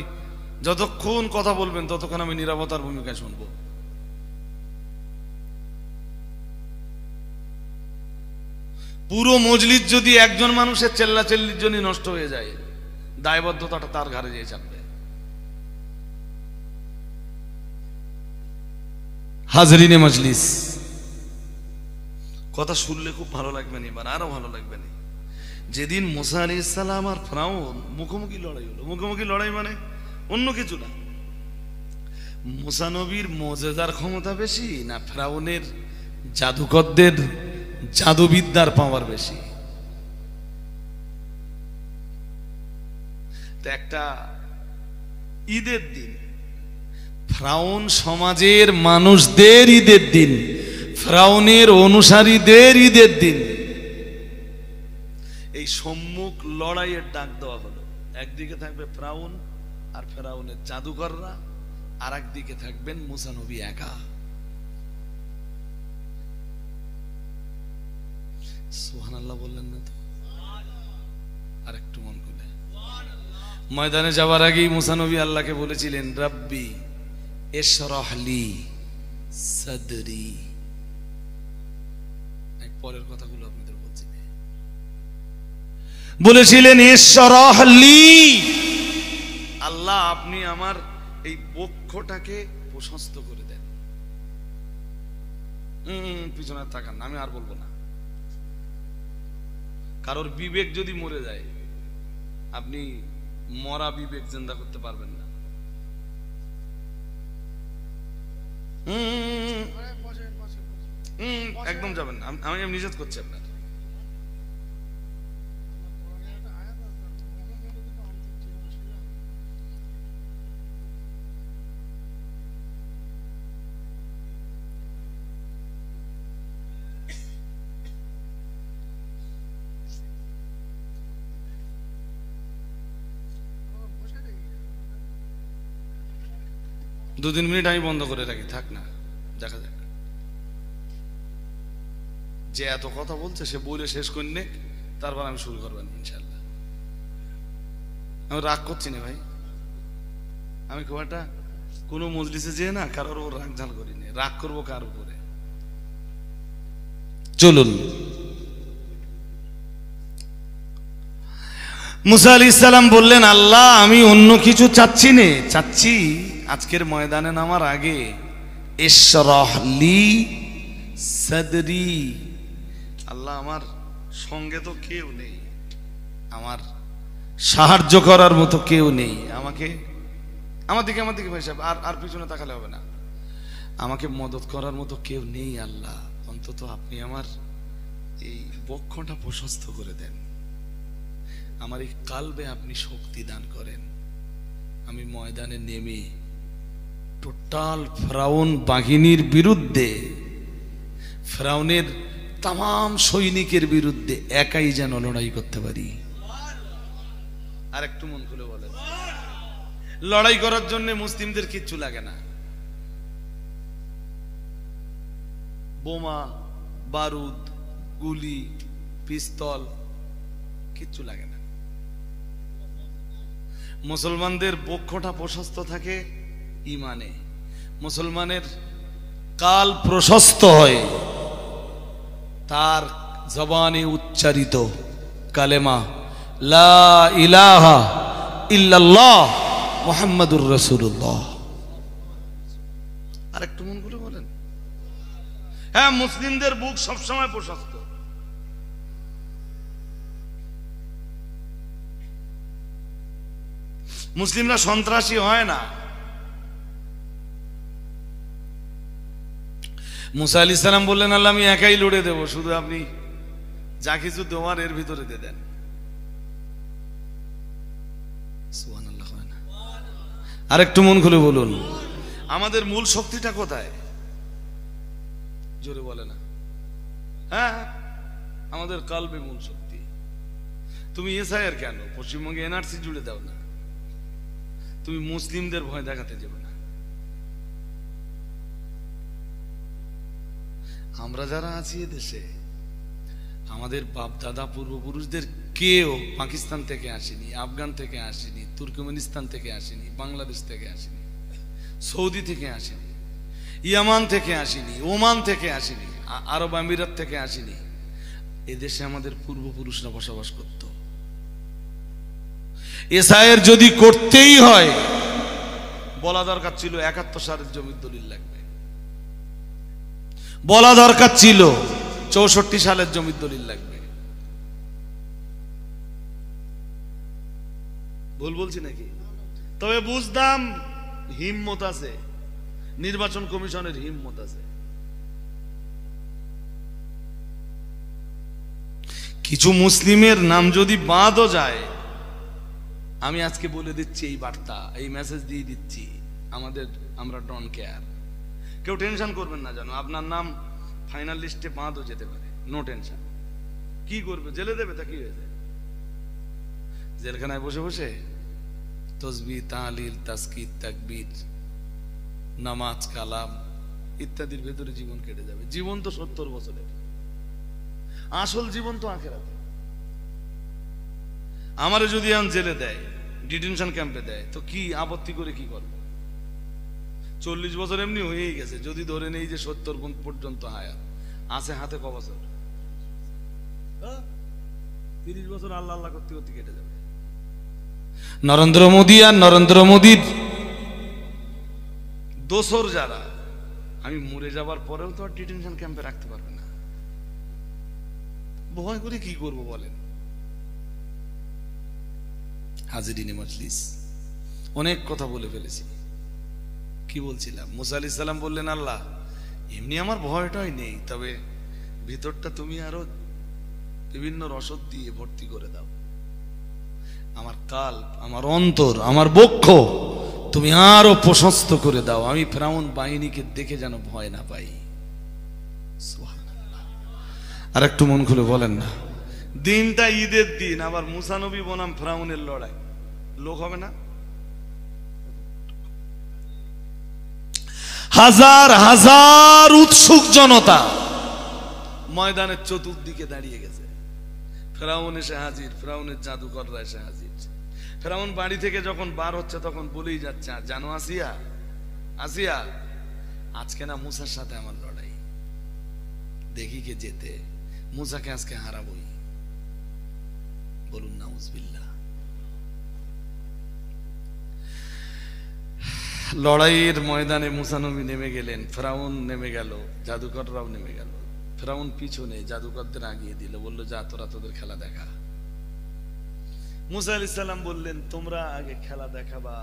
যতক্ষণ কথা বলবেন ততক্ষণ আমি নীরবতার ভূমিকায় শুনবো। পুরো মজলিস যদি একজন মানুষের চেল্লাচেল্লির জন্য নষ্ট হয়ে যায়, দায়বদ্ধতাটা তার ঘাড়ে যেয়ে চাপবে। হাজরিনে মজলিস, কথা শুনলে খুব ভালো লাগবে না, এবার আরো ভালো লাগবে না। যেদিন মুসা আলাইহিস সালাম আর ফিরআউন মুখোমুখি লড়াই হলো, মুখোমুখি লড়াই মানে অন্য কিছু না, মুসা নবীর মুজিজার ক্ষমতা বেশি না ফিরআউনের জাদুকরদের জাদুবিদ্যার পাওয়ার বেশি? তো একটা ঈদের দিন, ফিরআউন সমাজের মানুষদের ঈদের দিন, ফিরআউনের অনুসারীদের ঈদের দিন, এই সম্মুখ লড়াইয়ের ডাক দেওয়া হলো। একদিকে থাকবে ফিরআউন আর ফিরআউনের জাদুকররা, আর একদিকে থাকবেন মুসা নবী একা। সুবহানাল্লাহ বললেন না তো? আর একটু মন খুলে। ময়দানে যাওয়ার আগেই মুসা নবী আল্লাহকে বলেছিলেন, রাব্বি ইশরাহ লি সাদরি। পরের কথাগুলো আপনাদের বলছি, বলেছিলেন ইশরাহ লি, আল্লাহ আপনি আমার এই বক্ষটাকে প্রশস্ত করে দেন। পিছনে তাকান, আমি আর বলবো না। কারোর বিবেক যদি মরে যায়, আপনি মরা বিবেক জিন্দা করতে পারবেন না। একদম যাবেন না, আমি নিষেধ করছি আপনার। দু তিন মিনিট আমি বন্ধ করে রাখি, থাক না, দেখা যাক। যে এত কথা বলছে সে বলে শেষ করলে তারপর আমি শুরু করবেন ইনশাল্লাহ। আমি রাগ করছি না ভাই, আমি খুব একটা কোনো মজলিসে যেয়ে না কারোর ওর রাগ ঝাল করিনি। রাগ করবো কার উপরে? চলুন। মুসা আলাইহিস সালাম বললেন, আল্লাহ আমি অন্য কিছু চাচ্ছি নে, চাচ্ছি আজকের ময়দানে নামার আগে ইশরাহ লি সাদরি, আল্লাহ আমার সঙ্গে তো কেউ নেই, আমার সাহায্য করার মতো কেউ নেই, আমাকে আমার দিকে ভাই সাহেব আর পিছনে তাকালে হবে না, আমাকে মদত করার মতো কেউ নেই। আল্লাহ অন্তত আপনি আমার এই বক্ষটা প্রশস্ত করে দেন, আমার এই কালবে আপনি শক্তি দান করেন, আমি ময়দানে নেমে টোটাল ফেরাউন বাহিনীর বিরুদ্ধে, ফেরাউনের তাম সৈনিকের বিরুদ্ধে একাই যেন লড়াই করতে পারি। আর একটু মন খুলে বলেন, লড়াই করার জন্য মুসলিমদের কিচ্ছু লাগে না, বোমা বারুদ গুলি পিস্তল কিচ্ছু লাগে না। মুসলমানদের বক্ষটা প্রশস্ত থাকে ইমানে, মুসলমানের কাল প্রশস্ত হয় তার জবানে উচ্চারিত কালেমা লা ইলাহা ইল্লাল্লাহ মুহাম্মাদুর রাসূলুল্লাহ। আর একটু মন করে বলেন, হ্যাঁ মুসলিমদের বুক সবসময় প্রশস্ত। মুসলিমরা সন্ত্রাসী হয় না। মুসা আলাইহিস সালাম বললেন, আল্লাহ আমি একাই লড়ে দেব, শুধু আপনি যা কিছু দেওয়ার এর ভিতরে দিয়ে দেন। সুবহানাল্লাহ। আর একটু মন খুলে বলুন, আমাদের মূল শক্তিটা কোথায়? জোরে বলে না। হ্যাঁ আমাদের কালবে মূল শক্তি। তুমি এসআইআর কেন পশ্চিমবঙ্গে এনআরসি জুড়ে দাও না, তুমি মুসলিমদের ভয় দেখাতে যাবে না। আমরা যারা আছি দেশে, আমাদের বাপ দাদা পূর্বপুরুষদের কেউ পাকিস্তান থেকে আসেনি, আফগান থেকে আসেনি, তুর্কমেনিস্তান থেকে আসেনি, বাংলাদেশ থেকে আসেনি, সৌদি থেকে আসেনি, ইয়ামান থেকে আসেনি, ওমান থেকে আসেনি, আরব আমিরাত থেকে আসেনি। এদেশে আমাদের পূর্বপুরুষরা বসবাস করত। এসআইয়ের যদি করতেই হয় বলা দরকার ছিল ৭১ সালের জমির দলিল লাগবে, বলা দরকার ছিল ৬৪ সালের জমির দলিল লাগবে। ভুল বলছি নাকি? তবে বুঝতাম হিম্মত আছে, নির্বাচন কমিশনের হিম্মত আছে। কিছু মুসলিমের নাম যদি বাদও যায়, আমি আজকে বলে দিচ্ছি এই বার্তা, এই মেসেজ দিয়ে দিচ্ছি, আমরা ডোন্ট কেয়ার। কেউ টেনশন করবেন না, জানো আপনার নাম ফাইনাল লিস্টে বাদও যেতে পারে, নো টেনশন। কি করবে? জেলে দেবে, তা কি হয়েছে? জেলখানায় বসে বসে তসবিহ তাহলিল তাজকির তাকবীর নামাজ কালাম ইত্যাদির ভেতরে জীবন কেটে যাবে। জীবন তো ৭০ বছরের, আসল জীবন তো আখিরাতে। আমারে যদি এখন জেলে দেয়, ডিটেনশন ক্যাম্পে দেয়, তো কি আপত্তি করে কি করব? ৪০ বছর এমনি হয়েই গেছে, যদি ধরে নেই যে ৭০ পর্যন্ত হায়াত আছে, হাতে ক বছর? ৩০ বছর আল্লাহ আল্লাহ করতে করতে কেটে যাবে। নরেন্দ্র মোদী আর নরেন্দ্র মোদীর দোসর যারা, আমি মরে যাবার পরেও তো আর ডিটেনশন ক্যাম্পে রাখতে পারবে না। ভয় করে কি করব বলেন? হাজিরিনে মজলিস, অনেক কথা বলে ফেলেছি। কি বলছিলাম? মুসা আলাইহিস সালাম বললেন, আল্লাহ এমনি আমার ভয়টাই নেই, তবে ভিতরটা তুমি আরো বিভিন্ন রসদ দিয়ে ভর্তি করে দাও। আমার কাল, আমার অন্তর, আমার বক্ষ তুমি আরো প্রশস্ত করে দাও, আমি ফেরাউন বাহিনীকে দেখে যেন ভয় না পাই। সুবহানাল্লাহ। আর একটু মন খুলে বলেন না, দিনটা ঈদের দিন, আবার মুসা নবী বনাম ফেরাউনের লড়াই, লোক হবে না? হাজার হাজার উৎসুক জনতা ময়দানের চতুর্দিকে দাঁড়িয়ে গেছে। ফেরাউন এসে হাজির, ফেরাউনের জাদুকররা এসে হাজির। ফেরাউন বাড়ি থেকে যখন বার হচ্ছে তখন বলেই যাচ্ছে, জানো আসিয়া, আসিয়া আজকে না মুসার সাথে আমার লড়াই, দেখি কে জেতে, মুসাকে আজকে হারাবই। বলুন নাউজুবিল্লাহ। লড়াইয়ের ময়দানে মুসা নবী নেমে গেলেন, ফেরাউন নেমে গেল, জাদুকররাও নেমে গেল। ফেরাউন পিছনে, জাদুকরদের আগিয়ে দিল, বলল যা তোরা তোদের খেলা দেখা। মুসা আলাইহিস সালাম বললেন তোমরা আগে খেলা দেখাবা।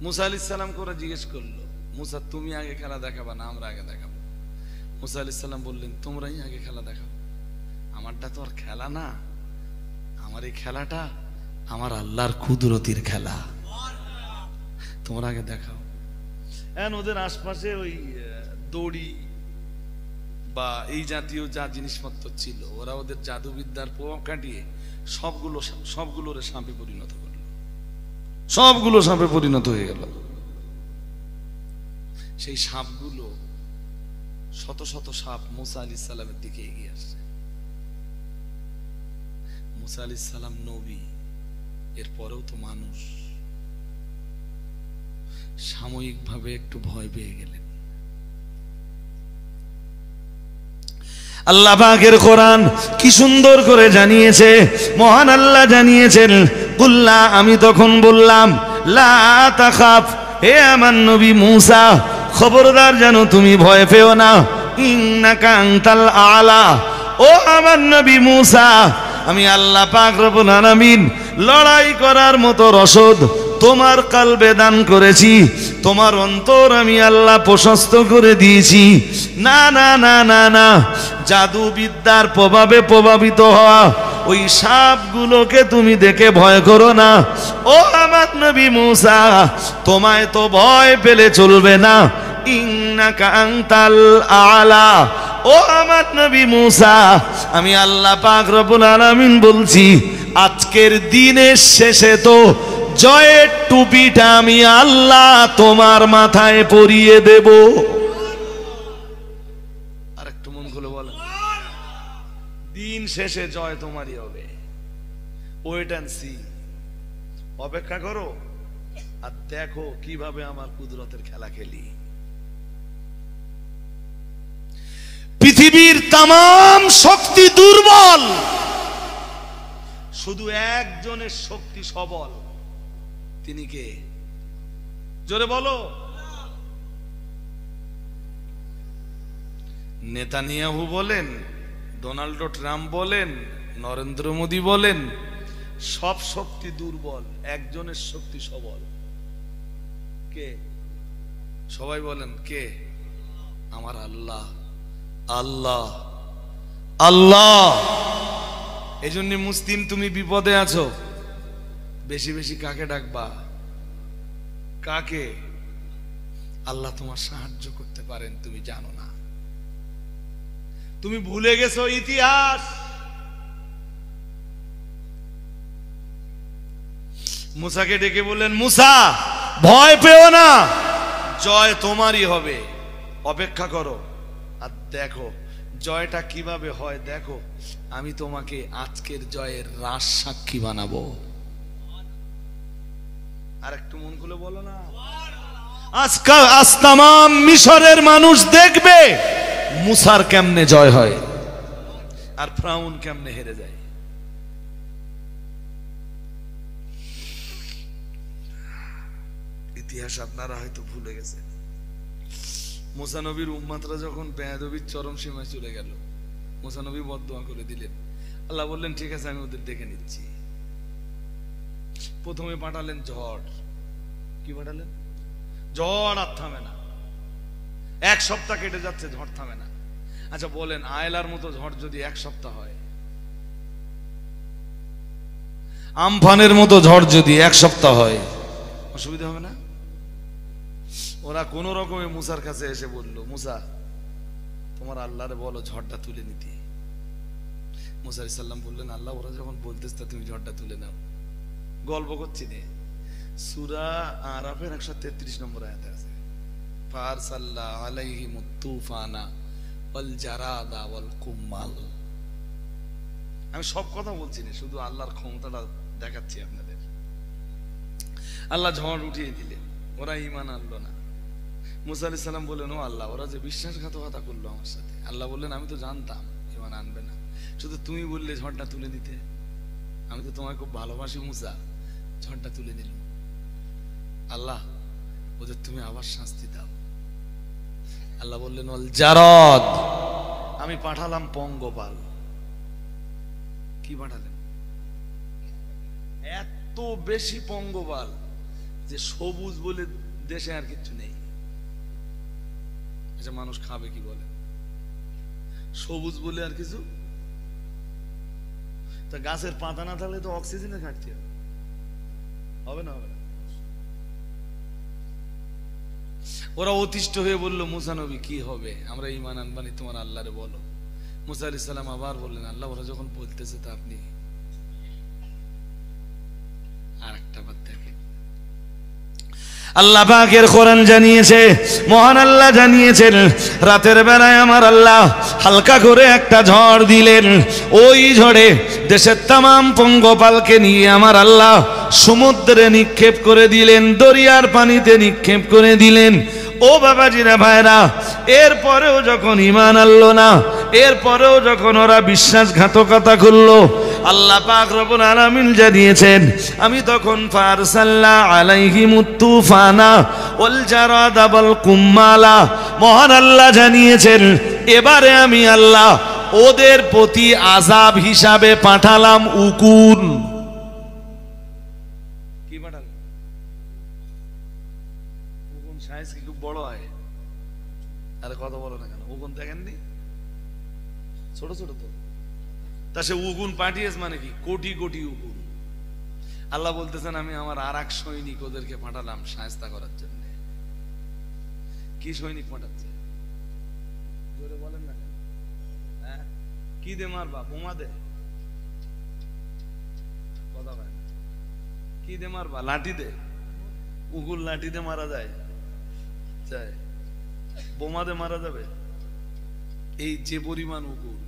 মুসা আলাইহিস সালাম করে জিজ্ঞেস করলো, মুসা তুমি আগে খেলা দেখাবা না আমরা আগে দেখাবো? মুসা আলাইহিস সালাম বললেন তোমরাই আগে খেলা দেখাও, আমারটা তো আর খেলা না, আমার এই খেলাটা আমার আল্লাহর কুদরতির খেলা, তোমরা আগে দেখাও। এখন ওদের আশপাশে ওই দড়ি বা এই জাতীয় যা জিনিসপত্র ছিল, ওরা ওদের জাদুবিদ্যার প্রভাব কাটিয়ে সবগুলোর সাপে পরিণত করলো, সবগুলো সাপে পরিণত হয়ে গেল। সেই সাপগুলো শত শত সাপ মুসা আলাইহিস সালামের দিকে এগিয়ে আসছে। মুসা আলাইহিস সালাম নবী, এরপরেও তো মানুষ, সাময়িকভাবে একটু ভয় পেয়ে গেলেন। আল্লাহ পাকের কোরআন কি সুন্দর করে জানিয়েছে, মহান আল্লাহ জানিয়েছেন, কুল্লা আমি তখন বললাম, লা তাখাফ হে আমার নবী মুসা, খবরদার যেন তুমি ভয় পেও না, ইন্নাকা আনতাল আলা, ও আমার নবী মুসা আমি আল্লাহ পাক রব্বুল আলামিন লড়াই করার মতো রসদ তোমার কলবে দান করেছি, তোমার অন্তর আমি আল্লাহ প্রশস্ত করে দিয়েছি। না না না না না, জাদু বিদ্যার প্রভাবে প্রভাবিত হওয়া ওই সাপগুলোকে তুমি দেখে ভয় করো না। ও আমার নবী মুসা তোমায় তো ভয় পেলে চলবে না, ইন্নাকা আনতাল আলা, ও আমার নবী মুসা আমি আল্লাহ পাক রব্বুল আলামিন বলছি, আজকের দিনের শেষে তো জয়ের টুপিটা আমি আল্লাহ তোমার মাথায় পরিয়ে দেব। আর একটু মন খুলে বলেন, দিন শেষে জয় তোমারই হবে। ওয়েট এন্ড সি, অপেক্ষা করো আর দেখো কিভাবে আমার কুদরতের খেলা খেলি। পৃথিবীর তামাম শক্তি দুর্বল, শুধু একজনের শক্তি সবল, তিনি কে? জোরে বলো। নেতানিয়াহু বলেন, ডোনাল্ড ট্রাম্প বলেন, নরেন্দ্র মোদী বলেন, সব শক্তি দুর্বল, একজনের শক্তি সবল। কে? সবাই বলেন কে? আমার আল্লাহ। আল্লাহ আল্লাহ। এই জন্য মুসলিম তুমি বিপদে আছো, বেশি বেশি কাকে ডাকবা? কাকে? আল্লাহ তোমার সাহায্য করতে পারেন, তুমি জানো না, তুমি ভুলে গেছো ইতিহাস। মুসাকে ডেকে বললেন, মুসা ভয় পেও না, জয় তোমারই হবে, অপেক্ষা করো আর দেখো জয়টা কিভাবে হয়। দেখো আমি তোমাকে আজকের জয়ের রাজ সাক্ষী বানাবো। আর একটু মন খুলে বলো না, আজ তামাম মিশরের মানুষ দেখবে মুসার কেমনে জয় হয় আর ফেরাউন কেমনে হেরে যায়। ইতিহাস আপনারা হয়তো ভুলে গেছেন। মুসা নবীর উম্মতরা যখন বেয়াদবির চরম সীমায় চলে গেল, মুসা নবী বদদোয়া করে দিলেন। আল্লাহ বললেন ঠিক আছে আমি ওদের দেখে নিচ্ছি। প্রথমে পাঠালেন ঝড়। কি পাঠালেন? ঝড় আর থামে না। এক সপ্তাহ কেটে যাচ্ছে, ঝড় থামে না। আচ্ছা বলেন, আয়লার মতো ঝড় যদি এক সপ্তাহ হয়, আমফানের মতো ঝড় যদি এক সপ্তাহ হয়, অসুবিধা হবে না? ওরা কোন রকমে মুসার কাছে এসে বলল, মুসা তোমার আল্লাহরে বলো ঝড়টা তুলে নিতে। মুসা আলাইহিস সালাম বললেন, আল্লাহ ওরা যখন বলতেছে তুমি ঝড়টা তুলে নাও। গল্প করছি নে, সূরা আরাফের 133 নম্বর আয়াতে আছে, ফারসাল্লা আলাইহিমুত তুফানা ওয়াল জারাদা ওয়াল কুম্মাল। আমি সব কথা বলছি না, শুধু আল্লাহর ক্ষমতাটা দেখাচ্ছি আপনাদের। আল্লাহ ঝড় উঠিয়ে দিলেন, ওরা ঈমান আনলো না। মুসা আলাইহিস সালাম বললেন, ও আল্লাহ ওরা যে বিশ্বাসঘাতকতা করলো আমার সাথে। আল্লাহ বললেন, আমি তো জানতাম ঈমান আনবে না, শুধু তুমি বললে ঝড়টা তুলে দিতে। আমি তো তোমায় খুব ভালোবাসি মুসা, ঝড়টা তুলে দিল। আল্লাহ ওদের তুমি আবার শাস্তি দাও। আল্লাহ বললেন, ওয়াল জারাদ, আমি পাঠালাম পঙ্গপাল। কি পাঠালেন? এত বেশি পঙ্গপাল যে সবুজ বলে দেশে আর কিছু নেই। আচ্ছা মানুষ খাবে কি বলে? সবুজ বলে আর কিছু? তা গাছের পাতা না থাকলে তো অক্সিজেনের ঘাটতি হবে না? হবে না? ওরা অতিষ্ঠ হয়ে বলল, মুসা নবী কি হবে, আমরা ঈমান আনবানি, তোমার আল্লাহরে বলো। মুসা আলাইহিস সালাম আবার বললেন, আল্লাহ ওরা যখন বলতেছে তা আপনি আর একটা বার দেখেন। আল্লাহ পাকের কোরআন জানিয়েছে, মহান আল্লাহ জানিয়েছেন, রাতের বেলায় আমার আল্লাহ হালকা করে একটা ঝড় দিলেন। ওই ঝড়ে দেশের তামাম পঙ্গপালকে নিয়ে আমার আল্লাহ সমুদ্রে নিক্ষেপ করে দিলেন, দরিয়ার পানিতে নিক্ষেপ করে দিলেন। ও বাবাজিরা ভাইরা, এরপরেও যখন ঈমান আনলো না, এরপরেও যখন ওরা বিশ্বাসঘাতকতা করলো, আল্লাহ পাক রব্বুল আলামিন জানিয়েছেন, আমি তখন ফারসাল্লা আলাইহিমুত তুফানা ওয়াল জারাদা ওয়াল কুম্মালা। মহান আল্লাহ জানিয়েছেন, এবারে আমি আল্লাহ ওদের প্রতি আযাব হিসাবে পাঠালাম উকুন। কি পাঠালাম? উকুন সাইজ কি খুব বড় হয়? আরে কথা বলো না কেন? উকুন দেখেননি? ছোট ছোট তো। তা সে উগুন পাঠিয়েছে মানে কি? কোটি কোটি উগুন। আল্লাহ বলতেছেন, আমি আমার আর এক সৈনিক ওদেরকে পাঠালাম শায়েস্তা করার জন্য। কি সৈনিক পাঠাচ্ছে? জোরে বলেন না কেন? হ্যাঁ, কি দে মারবা? বোমা দে? কথা বলেন। কি দে মারবা? লাঠি দে? উগুল লাঠি দে মারা যায়? যায়? বোমা দে মারা যাবে? এই যে পরিমাণ উগুল,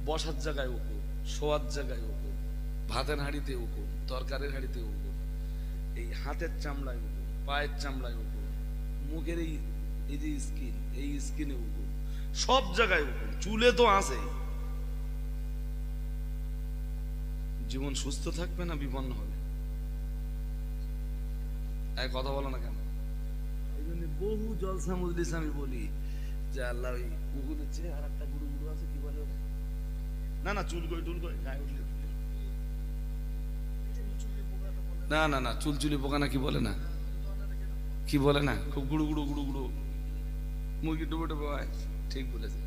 বসার জায়গায় উকুন, শোয়ার জায়গায় উকুন, ভাতের হাঁড়িতে উকুন, তরকারির হাঁড়িতে উকুন, এই হাতের চামড়ায় উকুন, পায়ের চামড়ায় উকুন, মুখের এই যে স্কিন, এই স্কিনে উকুন, সব জায়গায় উকুন, চুলে তো আছেই। জীবন সুস্থ থাকবে না বিপন্ন হবে? এক কথা বলো না কেন? এই জন্য বহু জলসা মজলিস আমি বলি যে আল্লাহ ওই উকুনের চেয়ে আর একটা গুরু গুরু আছে, কি বলে না না চুল কই টুল কই গায়ে উঠলে না না না চুলচুলি পোকা না কি বলে না, কি বলে না, খুব গুড়ু গুড়ু গুড়ু গুড়ু মুরগির ডুবে ডুবে হয়। ঠিক বলেছে,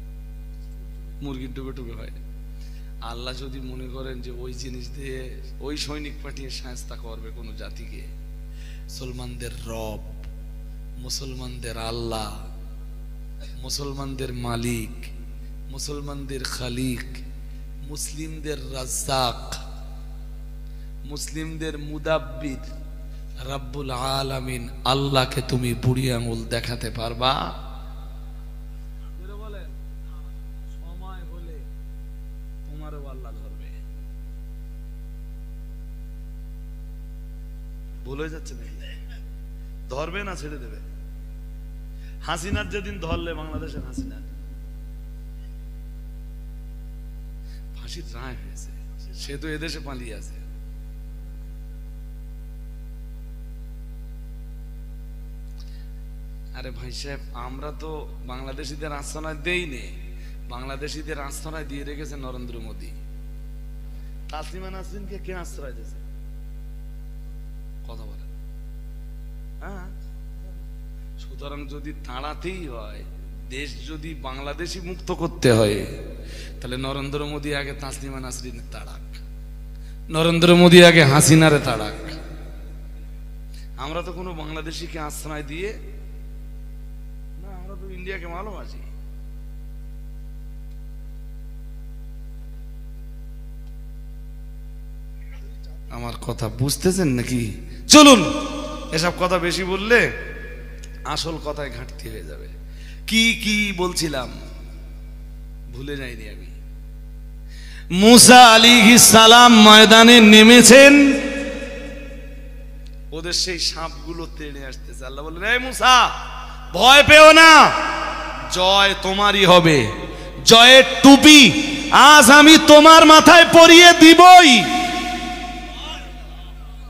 মুরগির ডুবে ডুবে হয়। আল্লাহ যদি মনে করেন যে ওই জিনিস দিয়ে ওই সৈনিক পাঠিয়ে শায়েস্তা করবে কোনো জাতিকে, মুসলমানদের রব, মুসলমানদের আল্লাহ, মুসলমানদের মালিক, মুসলমানদের খালিক, মুসলিমদের রাজ্জাক, মুসলিমদের মুদাব্বির রব্বুল আলামিন আল্লাহকে তুমি বুড়ি আঙুল দেখাতে পারবা? বলেন, সময় হলে তোমারও আল্লাহ ধরবে। ভুল হয়ে যাচ্ছে নাকি? ধরবে না ছেড়ে দেবে? হাসিনার যেদিন ধরলে, বাংলাদেশের হাসিনার ফাঁসির রায় হয়েছে, সে তো এদেশে পালিয়ে আছে। আরে ভাই সাহেব, আমরা তো বাংলাদেশিদের আশ্রয় দেই নে, বাংলাদেশিদের আশ্রয় দিয়ে রেখেছে নরেন্দ্র মোদী। তাসলিমা নাসরিনকে কে আশ্রয় দিয়েছে? কথা বলেন। হ্যাঁ, সুতরাং যদি তাড়াতেই হয়, দেশ যদি বাংলাদেশি মুক্ত করতে হয়, তাহলে নরেন্দ্র মোদী আগে তাসলিমা নাসরিনের তাড়াক, নরেন্দ্র মোদী আগে হাসিনারে তাড়াক। আমরা তো কোনো বাংলাদেশিকে আশ্রয় দিয়ে না, আমরা তো ইন্ডিয়াকে ভালোবাসি। আমার কথা বুঝতেছেন নাকি? চলুন, এসব কথা বেশি বললে আসল কথায় ঘাটতি হয়ে যাবে। কি কি বলছিলাম ভুলে যাইনি আমি। মুসা আলাইহিস সালাম ময়দানে নেমেছেন, ওদের সেই সাপগুলো তেড়ে আসতেছে। আল্লাহ বললেন, এই মুসা, ভয় পেও না, জয় তোমারই হবে, জয়ের টুপি আজ আমি তোমার মাথায় পরিয়ে দিবই।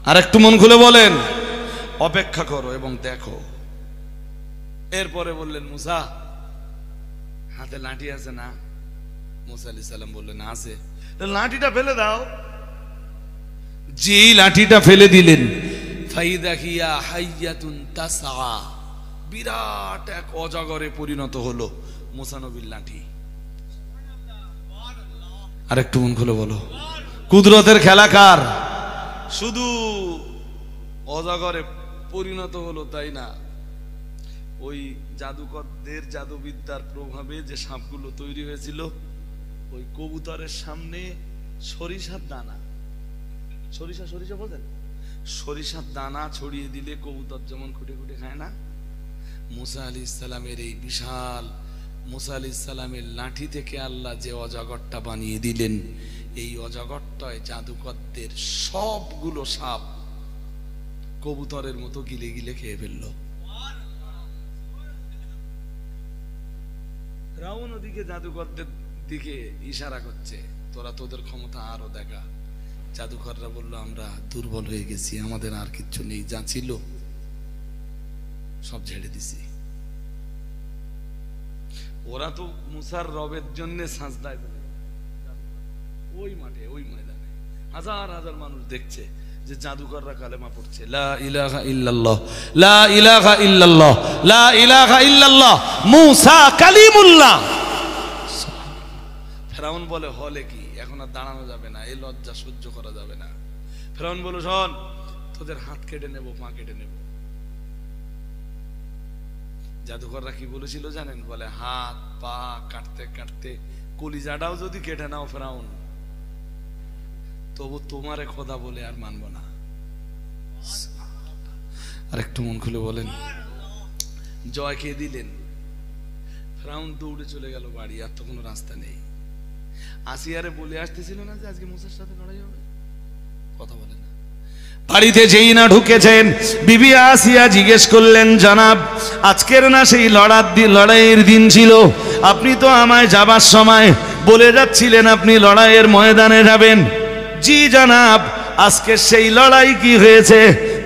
আর একটু মন খুলে বলেন, অপেক্ষা করো এবং দেখো। এরপরে বললেন, মুসা হাতে লাঠি আছে না? মুসা আলাইহিস সালাম বললেন, আছে। লাঠিটা ফেলে দাও। যেই লাঠিটা ফেলে দিলেন, ফাইদা হিয়া হাইয়াতুন তাসআ, বিরাট এক অজগরে পরিণত হলো মুসা নবীর লাঠি। আর একটু মন খুলে বলো, কুদরতের খেলা কার? শুধু অজগরে পরিণত হলো তাই না, ওই জাদুকরদের জাদুবিদ্যার প্রভাবে যে সাপগুলো তৈরি হয়েছিল, ওই কবুতরের সামনে সরিষার দানা, সরিষা সরিষা বোঝেন, সরিষার দানা ছড়িয়ে দিলে কবুতর যেমন খুঁটে খুঁটে খায় না, মুসা আলাইহিস সালামের এই বিশাল, মুসা আলাইহিস সালামের লাঠি থেকে আল্লাহ যে অজগরটা বানিয়ে দিলেন, এই অজগরটায় জাদুকরদের সবগুলো সাপ কবুতরের মতো গিলে গিলে খেয়ে ফেলল। ফিরআউন ওদিকে জাদুকরদের দিকে ইশারা করছে, তোরা তোদের ক্ষমতা আরো দেখা। জাদুকররা বলল, আমরা দুর্বল হয়ে গেছি, আমাদের আর কিচ্ছু নেই, যা ছিল সব ঝেড়ে দিছি। ওরা তো মুসার রবের জন্য সাজদায় দেবে, ওই মাঠে ওই ময়দানে হাজার হাজার মানুষ দেখছে যে জাদুকররা কালেমা পড়ছে, লা ইলাহা ইল্লাল্লাহ, লা ইলাহা ইল্লাল্লাহ, লা ইলাহা ইল্লাল্লাহ, মুসা কালিমুল্লাহ। ফিরআউন বলে, হলে কি, এখন আর দাঁড়ানো যাবে না, এই লজ্জা সহ্য করা যাবে না। ফিরআউন বলে, শোন, তোদের হাত কেটে নেব, পা কেটে নেব। জাদুকররা কি বলেছিল জানেন? বলে, হাত পা কাটতে কাটতে কলিজাটাও যদি কেটে নাও ফিরআউন, তবু তোমারে খোদা বলে আর মানব না। আর একটু মন খুলে বলেন, জয় কে দিলেন? ফিরআউন দৌড়ে চলে গেল বাড়ি, আর তো কোনো রাস্তা নেই। আসিয়ারে বলে আসতেছিল না যে আজকে মুসার সাথে লড়াই হবে? কথা বলে না। বাড়িতে যেই না ঢুকেছেন, বিবি আসিয়া জিজ্ঞেস করলেন, জনাব, আজকের না সেই লড়াইয়ের দিন ছিল? আপনি তো আমায় যাবার সময় বলে যাচ্ছিলেন আপনি লড়াইয়ের ময়দানে যাবেন। জি জনাব, আজকে সেই লড়াই কি হয়েছে?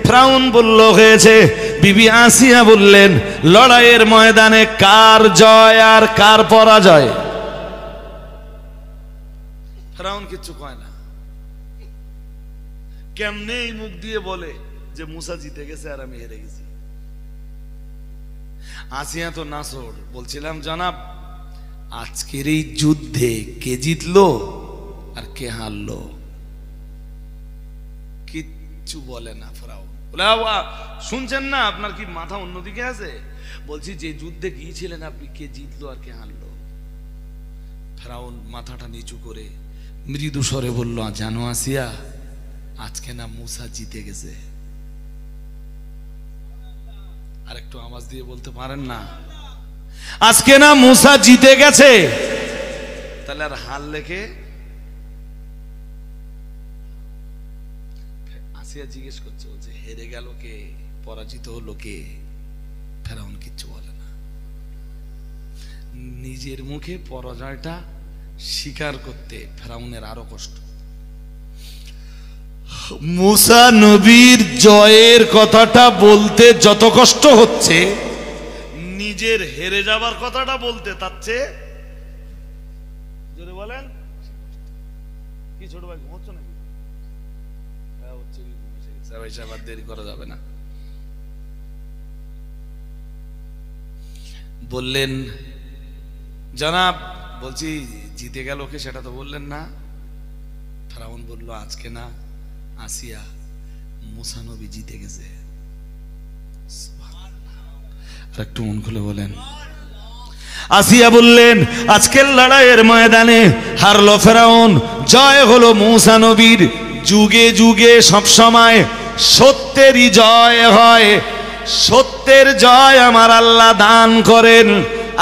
ফিরআউন বলল, হয়েছে। বিবি আসিয়া বললেন, লড়াইয়ের ময়দানে কার জয় আর কার পরাজয়? ফিরআউন কিচ্ছু কয় না। কেমনে এই মুখ দিয়ে বলে যে মুসা জিতে গেছে আর আমি হেরে গেছি? আসিয়া তো নাসর। বলছিলাম, জনাব, আজকের এই যুদ্ধে কে জিতলো আর কে হারলো? কিচ্ছু বলে না ফিরআউন। বলে, শুনছেন না? আপনার কি মাথা অন্যদিকে আছে? বলছি, যে যুদ্ধে গিয়েছিলেন আপনি, কে জিতলো আর কে হারলো? ফিরআউন মাথাটা নিচু করে মৃদু স্বরে বলল, জানো আসিয়া, আজকে না মুসা জিতে গেছে। আর একটু আওয়াজ দিয়ে বলতে পারেন না? আজকে না মুসা জিতে গেছে। তাহলে আর হারলে কে? আসিয়া জিজ্ঞেস করছে, বলছে, হেরে গেল কে, পরাজিত হলো কে? ফিরআউন কিচ্ছু বলে না। নিজের মুখে পরাজয়টা স্বীকার করতে ফিরআউনের আরো কষ্ট। মুসা নবীর জয়ের কথাটা বলতে যত কষ্ট হচ্ছে, নিজের হেরে যাবার কথাটা বলতে তার চেয়ে জোরে বলেন। কি ছোট ভাই, ঘুমোচ্ছ নাকি? দেরি করা যাবে না। বললেন, জনাব বলছি জিতে গেল কে সেটা তো বললেন না। ফেরাউন বলল, আজকে না, আসিয়া মুসা নবী জিতে গেছে। আর একটু মন খুলে বলেন। আসিয়া বললেন, আজকের লড়াইয়ের ময়দানে হারলো ফেরাউন, জয় হলো মুসা নবীর। যুগে যুগে সব সময় সত্যেরই জয় হয়, সত্যের জয় আমার আল্লাহ দান করেন,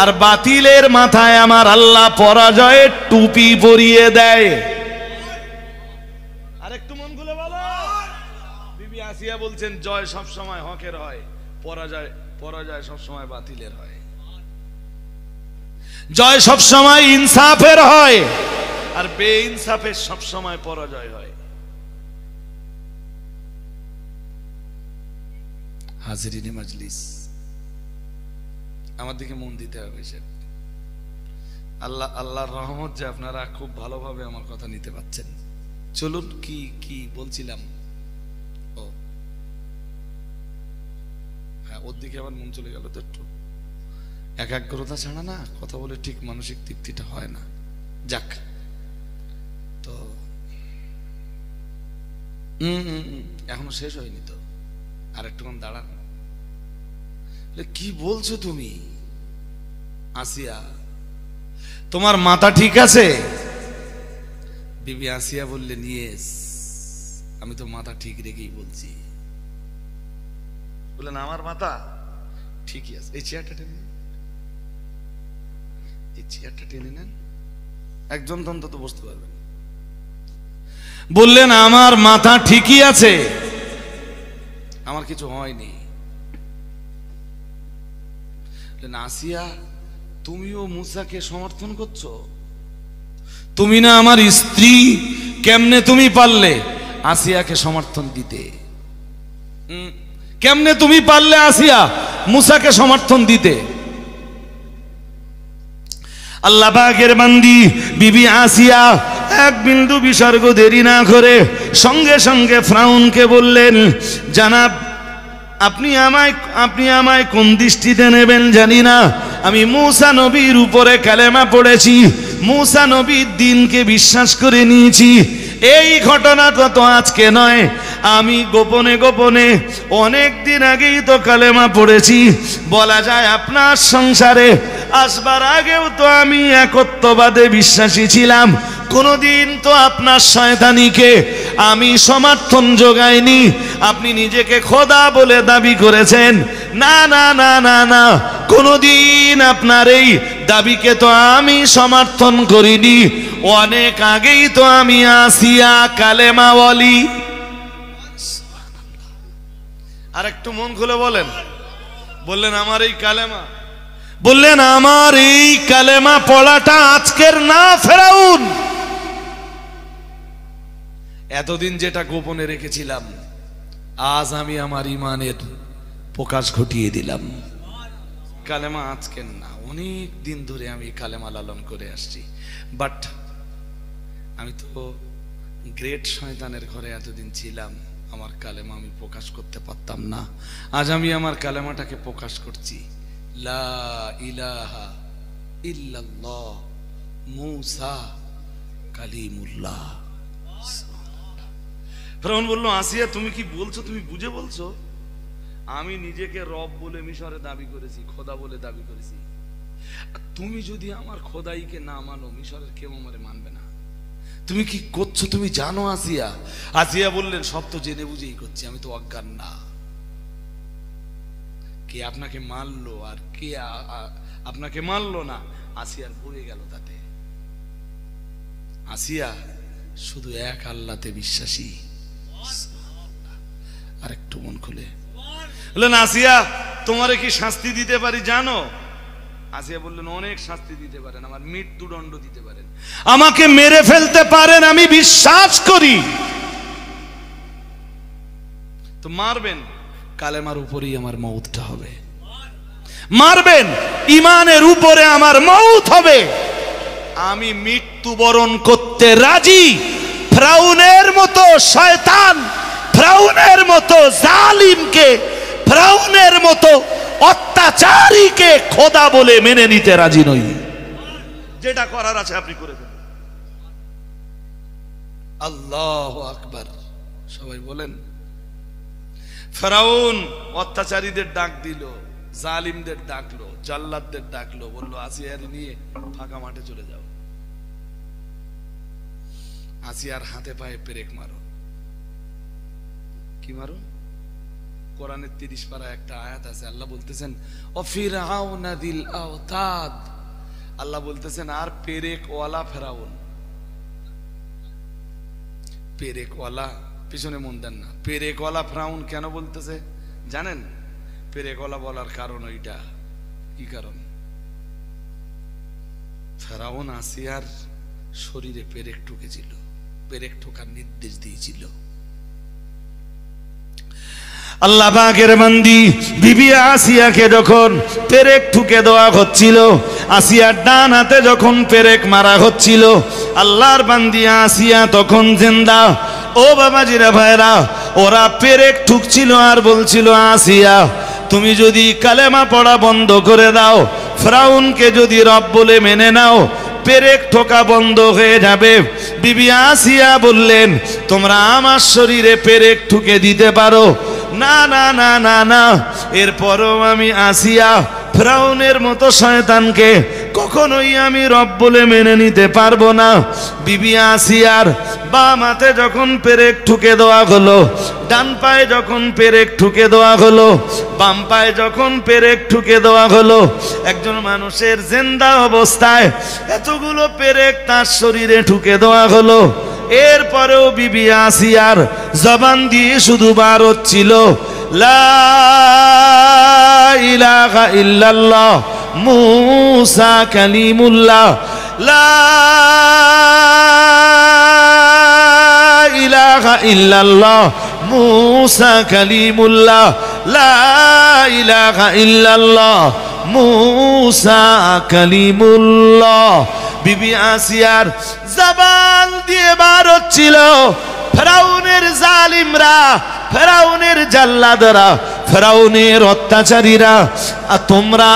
আর বাতিলের মাথায় আমার আল্লাহ পরাজয়ের টুপি পরিয়ে দেয়। আর একটু মন খুলে বলো। বিবি আসিয়া বলছেন, জয় সব সময় হকের হয়, পরাজয় সব সময় বাতিলের হয়। জয় সব সময় ইনসাফের হয়, আর বেইনসাফের সব সময় পরাজয় হয়। হাজিরিনে মাজলিস, আমার দিকে মন দিতে হবে। আল্লাহর রহমত যে আপনারা খুব ভালোভাবে আমার কথা নিতে পারছেন। চলুন, কি বলছিলাম? ও হ্যাঁ, ওর দিকে আবার মন চলে গেল তো। একটু একাগ্রতা ছাড়া না কথা বলে ঠিক মানসিক তৃপ্তিটা হয় না। যাক, তো এখনো শেষ হয়নি তো, আর একটুক্ষণ দাঁড়ান। কি বলছো তুমি আসিয়া? তোমার মাথা ঠিক আছে? বিবি আসিয়া বললেন, ইয়েস, আমি তো মাথা ঠিক রেখেই বলছি। বললেন, আমার মাথা ঠিকই আছে। এই চেয়ারটা টেনে নেন, এই চেয়ারটা টেনে নেন, একজন তো অন্তত বসতে পারবেন। বললেন, আমার মাথা ঠিকই আছে, আমার কিছু হয়নি। আসিয়া, তুমিও মুসাকে সমর্থন করছো? তুমি না আমার স্ত্রী, কেমনে তুমি পারলে আসিয়াকে সমর্থন দিতে? কেমনে তুমি পারলে আসিয়া মুসাকে সমর্থন দিতে? আল্লাহ পাকের বান্দি বিবি আসিয়া এক বিন্দু বিসর্গ দেরি না করে সঙ্গে সঙ্গে ফেরাউনকে বললেন, জানাব, আপনি আমায় কোন দৃষ্টিতে নেবেন জানি না, আমি মুসা নবীর উপরে কালেমা পড়েছি, মুসা নবীর দ্বীনকে বিশ্বাস করে নিয়েছি। এই ঘটনাটা তো আজকে নয়, আমি গোপনে গোপনে অনেক দিন আগেই তো কালেমা পড়েছি। বলা যায় আপনার সংসারে আসবার আগেও তো আমি একত্ববাদে বিশ্বাসী ছিলাম। কোনদিন তো আপনার শয়তানিকে আমি সমর্থন যোগাইনি। আপনি নিজেকে খোদা বলে দাবি করেছেন, না না না না না, কোনদিন আপনার এই দাবিকে তো আমি সমর্থন করিনি। অনেক আগেই তো আমি আসিয়া কালেমা বলি। আর একটু মন খুলে বলেন। বললেন, আমার এই কালেমা, বললেন, আমার এই কালেমা পড়াটা আজকের না ফেরাউন, এতদিন যেটা গোপনে রেখেছিলাম, আজ আমি আমার ইমানের প্রকাশ ঘটিয়ে দিলাম। কালেমা আজকের না, অনেক দিন ধরে আমি কালেমা লালন করে আসছি। বাট আমি তো গ্রেট শয়তানের ঘরে এতদিন ছিলাম, আমার কালেমা আমি প্রকাশ করতে পারতাম না। আজ আমি আমার কালেমাটাকে প্রকাশ করছি, লা ইলাহা ইল্লাল্লাহ মুসা কালিমুল্লাহ। ফেরাউন বলল, আসিয়া তুমি কি বলছো? তুমি বুঝে বলছো? আমি নিজেকে রব বলে মিশরে দাবি করেছি, খোদা বলে দাবি করেছি। তুমি যদি আমার খোদাইকে না মানো, মিশরের কেউ আমারে মানবে না। তুমি কি করছো তুমি জানো আসিয়া? আসিয়া বললেন, সব তো জেনে বুঝেই করছি, আমি তো অজ্ঞান না। কে আপনাকে মারলো আর কে আপনাকে মারলো না, আসিয়ার পড়ে গেল তাতে। আসিয়া শুধু এক আল্লাহতে বিশ্বাসী। আর একটু মন খুলে বললেন, আসিয়া তোমারে কি শাস্তি দিতে পারি জানো? আসিয়া বললেন, অনেক শাস্তি দিতে পারেন, আমার মৃত্যুদণ্ড দিতে পারেন, আমাকে মেরে ফেলতে পারেন, আমি বিশ্বাস করি। তো মারবেন, কালেমার উপরেই আমার মউতটা হবে। মারবেন, ইমানের উপরে আমার মউত হবে। আমি মৃত্যুবরণ করতে রাজি। ফেরাউনের মতো শয়তান, ফেরাউনের মতো জালিমকে, ফেরাউনের মতো অত্যাচারীকে খোদা বলে মেনে নিতে রাজি নই। যেটা করার আছে আপনি করে দেন। আল্লাহু আকবার, সবাই বলেন। ফেরাউন অত্যাচারীদের ডাক দিল, জালিমদের ডাকলো, জাল্লাদদের ডাকলো, বললো আসিয়ার নিয়ে ফাঁকা মাঠে চলে যাও, আসিয়ার হাতে পায়ে পেরেক মারো। কি মারো? কোরআনের 30 পারা একটা আয়াত আছে, আল্লাহ বলতেছেন ও ফিরআউনা দিল আওতাদ, আল্লাহ বলতেছেন আর পেরেক ওয়ালা ফেরাউন। পেরেক ওয়ালা, পিছনে মন দেন না, পেরেক ওয়ালা ফেরাউন কেন বলতেছে জানেন? পেরেক ওয়ালা বলার কারণ ওইটা। কি কারণ? ফেরাউন আসিয়ার শরীরে পেরেক ঠুকেছিল, পেরেক ঠোকার নির্দেশ দিয়েছিল। আল্লাহ পাকের বান্দি বিবি আসিয়াকে যখন পেরেক ঠুকে দেওয়া হচ্ছিল, আসিয়ার ডান হাতে যখন পেরেক মারা হচ্ছিল, আল্লাহর বান্দি আসিয়া তখন জিন্দা। ও বাবাজিরা ভাইরা, ওরা পেরেক ঠুকছিল আর বলছিল আসিয়া তুমি যদি কালেমা পড়া বন্ধ করে দাও, ফেরাউনকে যদি রব বলে মেনে নাও, পেরেক ঠোকা বন্ধ হয়ে যাবে। বিবি আসিয়া বললেন তোমরা আমার শরীরে পেরেক ঠুকে দিতে পারো। না না না না না, এরপরও আমি আসিয়া ফেরাউনের মতো শয়তানকে কখনোই আমি রব বলে মেনে নিতে পারবো না। বিবি আসিয়ার বাম হাতে যখন পেরেক ঠুকে দেওয়া হলো, ডান পায়ে যখন পেরেক ঠুকে দেওয়া হলো, বাম পায়ে যখন পেরেক ঠুকে দেওয়া হলো, একজন মানুষের জিন্দা অবস্থায় এতগুলো পেরেক তার শরীরে ঠুকে দেওয়া হলো। এরপরেও বিবি আসিয়ার জবান দিয়ে শুধু বার হচ্ছিল লা ইলাহা ইল্লাল্লাহ মুসা কালিমুল্লাহ, লা ইলাহা ইল্লাল্লাহ মুসা কালিমুল্লাহ, লা ইলাহা ইল্লাল্লাহ মুসা কালিমুল্লাহ। বিবি আসিয়ার জবান দিয়ে বার হচ্ছিল ফেরাউনের জালিমরা, ফেরাউনের জাল্লাদরা, ফেরাউনের অত্যাচারীরা, তোমরা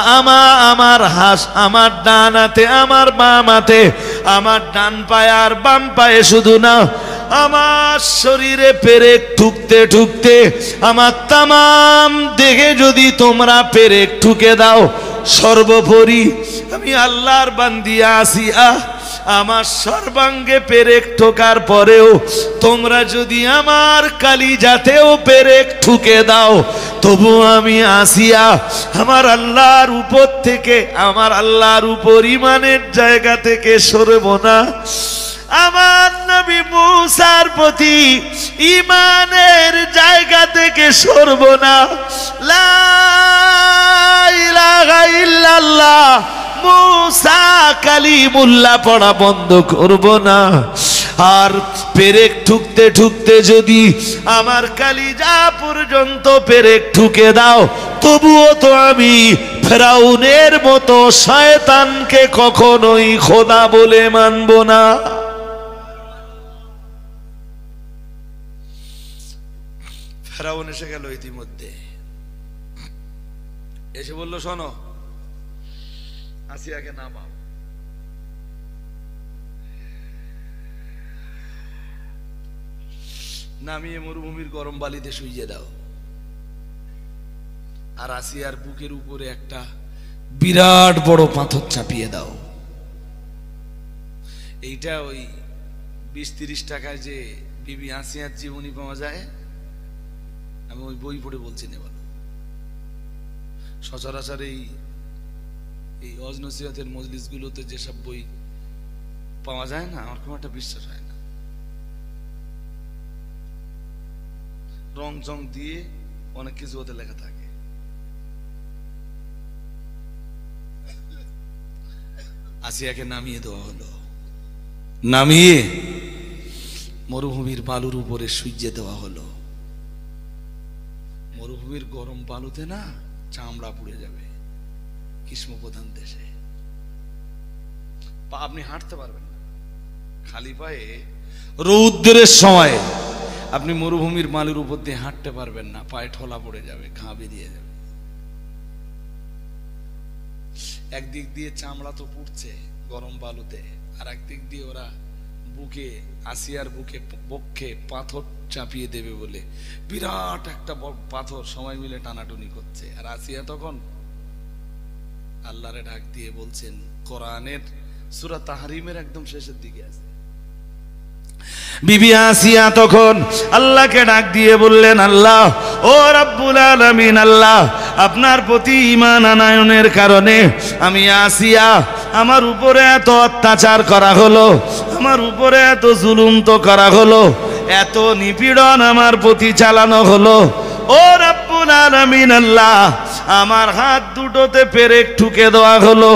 আমার ডান হাতে, আমার বাম হাতে, আমার ডান পায়ে আর বাম পায়ে শুধু না, আমার শরীরে পেরেক ঠুকতে ঠুকতে আমার তামাম দেহে যদি তোমরা পেরেক ঠুকে দাও, সর্বোপরি আমি আল্লাহর বান্দি আসিয়া আমার সর্বাঙ্গে পেরেক ঠোকার পরেও তোমরা যদি আমার কালিজাতেও পেরেক ঠুকে দাও, তবু আমি আসিয়া আমার আল্লাহর উপর থেকে, আমার আল্লাহর উপর ঈমানের জায়গা থেকে সরব না। আমার নবী মুসার প্রতি ঈমানের জায়গা থেকে সরব না। লা ইলাহা ইল্লাল্লাহ মুসা কালিমুল্লাহ পড়া বন্ধ করব না। আর পেরেক ঠুকতে ঠুকতে যদি আমার কালিজা পর্যন্ত পেরেক ঠুকে দাও, তবুও তো আমি ফেরাউনের মতো শয়তানকে কখনোই খোদা বলে মানব না। ফেরাউন এসে গেল ইতিমধ্যে, এসে বলল শোনো আসিয়াকে নামাও। নামিয়ে মরুভূমির গরম বালিতে শুইয়ে দাও, আর আসিয়ার বুকের উপরে একটা বিরাট বড় পাথর চাপিয়ে দাও। এইটা ওই 20-30 টাকায় যে বিবি আসিয়ার জীবনী পাওয়া যায়, আমি ওই বই পড়ে বলছি না, বলো সচরাচর এই ওয়াজ নসিহতের মজলিসগুলোতে যেসব বই পাওয়া যায় না, আমার খুব একটা বিশ্বাস হয় না। রং চং দিয়ে অনেক কিছু ওতে লেখা থাকে। আসিয়াকে নামিয়ে দেওয়া হলো, নামিয়ে মরুভূমির বালুর উপরে শুইয়ে দেওয়া হলো। মরুভূমির গরম বালুতে না চামড়া পুড়ে যাবে, গ্রীষ্ম প্রধান দেশে আপনি হাঁটতে পারবেন না খালি পায়ে। রৌদ্রের সময় আপনি মরুভূমির বালুর উপর দিয়ে হাঁটতে পারবেন না, পায়ে ঠোলা পড়ে যাবে, ঘা বেরিয়ে যাবে। একদিক দিয়ে চামড়া তো পুড়ছে গরম বালুতে, আর একদিক দিয়ে ওরা বুকে, আসিয়ার বুকে বক্ষে পাথর চাপিয়ে দেবে বলে বিরাট একটা পাথর সবাই মিলে টানাটুনি করছে। আর আসিয়া তখন আল্লাহরে ডাক দিয়ে বলছেন, কোরআনের সূরা তাহরিমের একদম শেষের দিকে আছে, বিবি আসিয়া তখন আল্লাহকে ডাক দিয়ে বললেন, আল্লাহ ও রব্বুল আলামিন, আল্লাহ আপনার প্রতি ঈমান আনয়নের কারণে আমি আসিয়া, আমার উপরে এত অত্যাচার করা হলো, আমার উপরে এত জুলুম তো করা হলো, এত নিপীড়ন আমার প্রতি চালানো হলো, ও রব্বুল আলামিন আল্লাহ আমার হাত দুটোতে পেরেক ঠুকে দেওয়া হলো,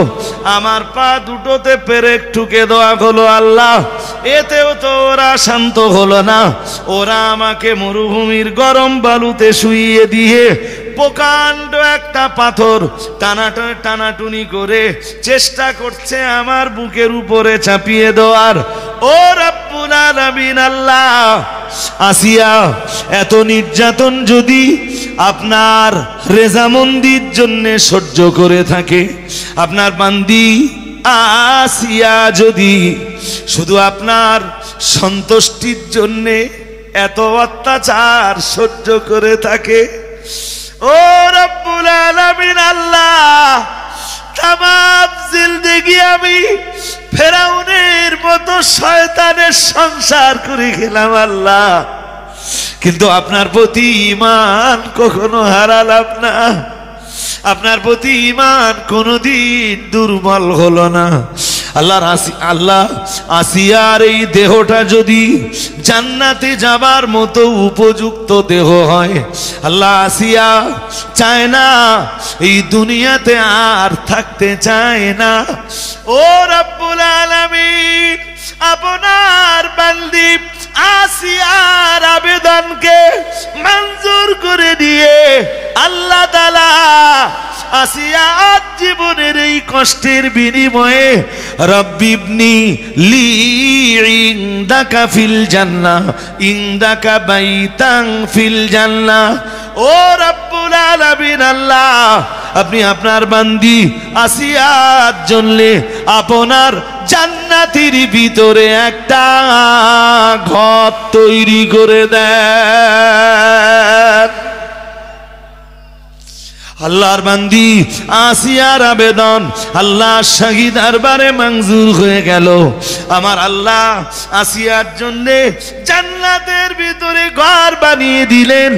আমার পা দুটোতে পেরেক ঠুকে দেওয়া হলো, আল্লাহ এতেও তো ওরা শান্ত হলো না, ওরা আমাকে মরুভূমির গরম বালুতে শুইয়ে দিয়ে প্রকাণ্ড একটা পাথর টানাটুনি করে চেষ্টা করছে আমার বুকের উপরে চাপিয়ে দেওয়ার। ও রব্বুল আলামিন আল্লাহ, আসিয়া এত নির্যাতন যদি আপনার রেজামন্দির জন্য সহ্য করে থাকে, আপনার বান্দি আসিয়া যদি শুধু আপনার সন্তুষ্টির জন্য এত অত্যাচার সহ্য করে থাকে, ও রব্বুল আলামিন আল্লাহ তামাম জিন্দেগি আমি ফেরাউনের মতো শয়তানের সংসার করে গেলাম আল্লাহ, কিন্তু আপনার প্রতি ঈমান কখনো হারালাম না, আপনার প্রতি ঈমান কোনোদিন দুর্বল হলো না। আল্লাহ আসিয়ার এই দেহটা যদি জান্নাতে যাবার মতো উপযুক্ত দেহ হয়, আল্লাহ আসিয়া চায় না এই দুনিয়াতে আর থাকতে চায় না। ও রব্বুল আলামিন, আপনার বান্দি আসিয়ার আবেদনকে মঞ্জুর করে দিয়ে আল্লাহ তাআলা আসিয়ার জীবনের এই কষ্টের বিনিময়ে রব্বিবনি লি ইনদাকা ফিল জান্নাহ ইনদাকা বাইতান ফিল জান্নাহ। ও রব্বুল আলামিন আল্লাহ, আপনি আপনার বান্দি আসিয়ার জন্য আপনার জান্নাতের ভিতরে একটা ঘর তৈরি করে দেন। আল্লাহর বান্দি আসিয়ার আবেদন আল্লাহ শাহী দরবারে মঞ্জুর হয়ে গেল। আমার আল্লাহ আসিয়ার জন্য জান্নাতের ভিতরে ঘর বানিয়ে দিলেন।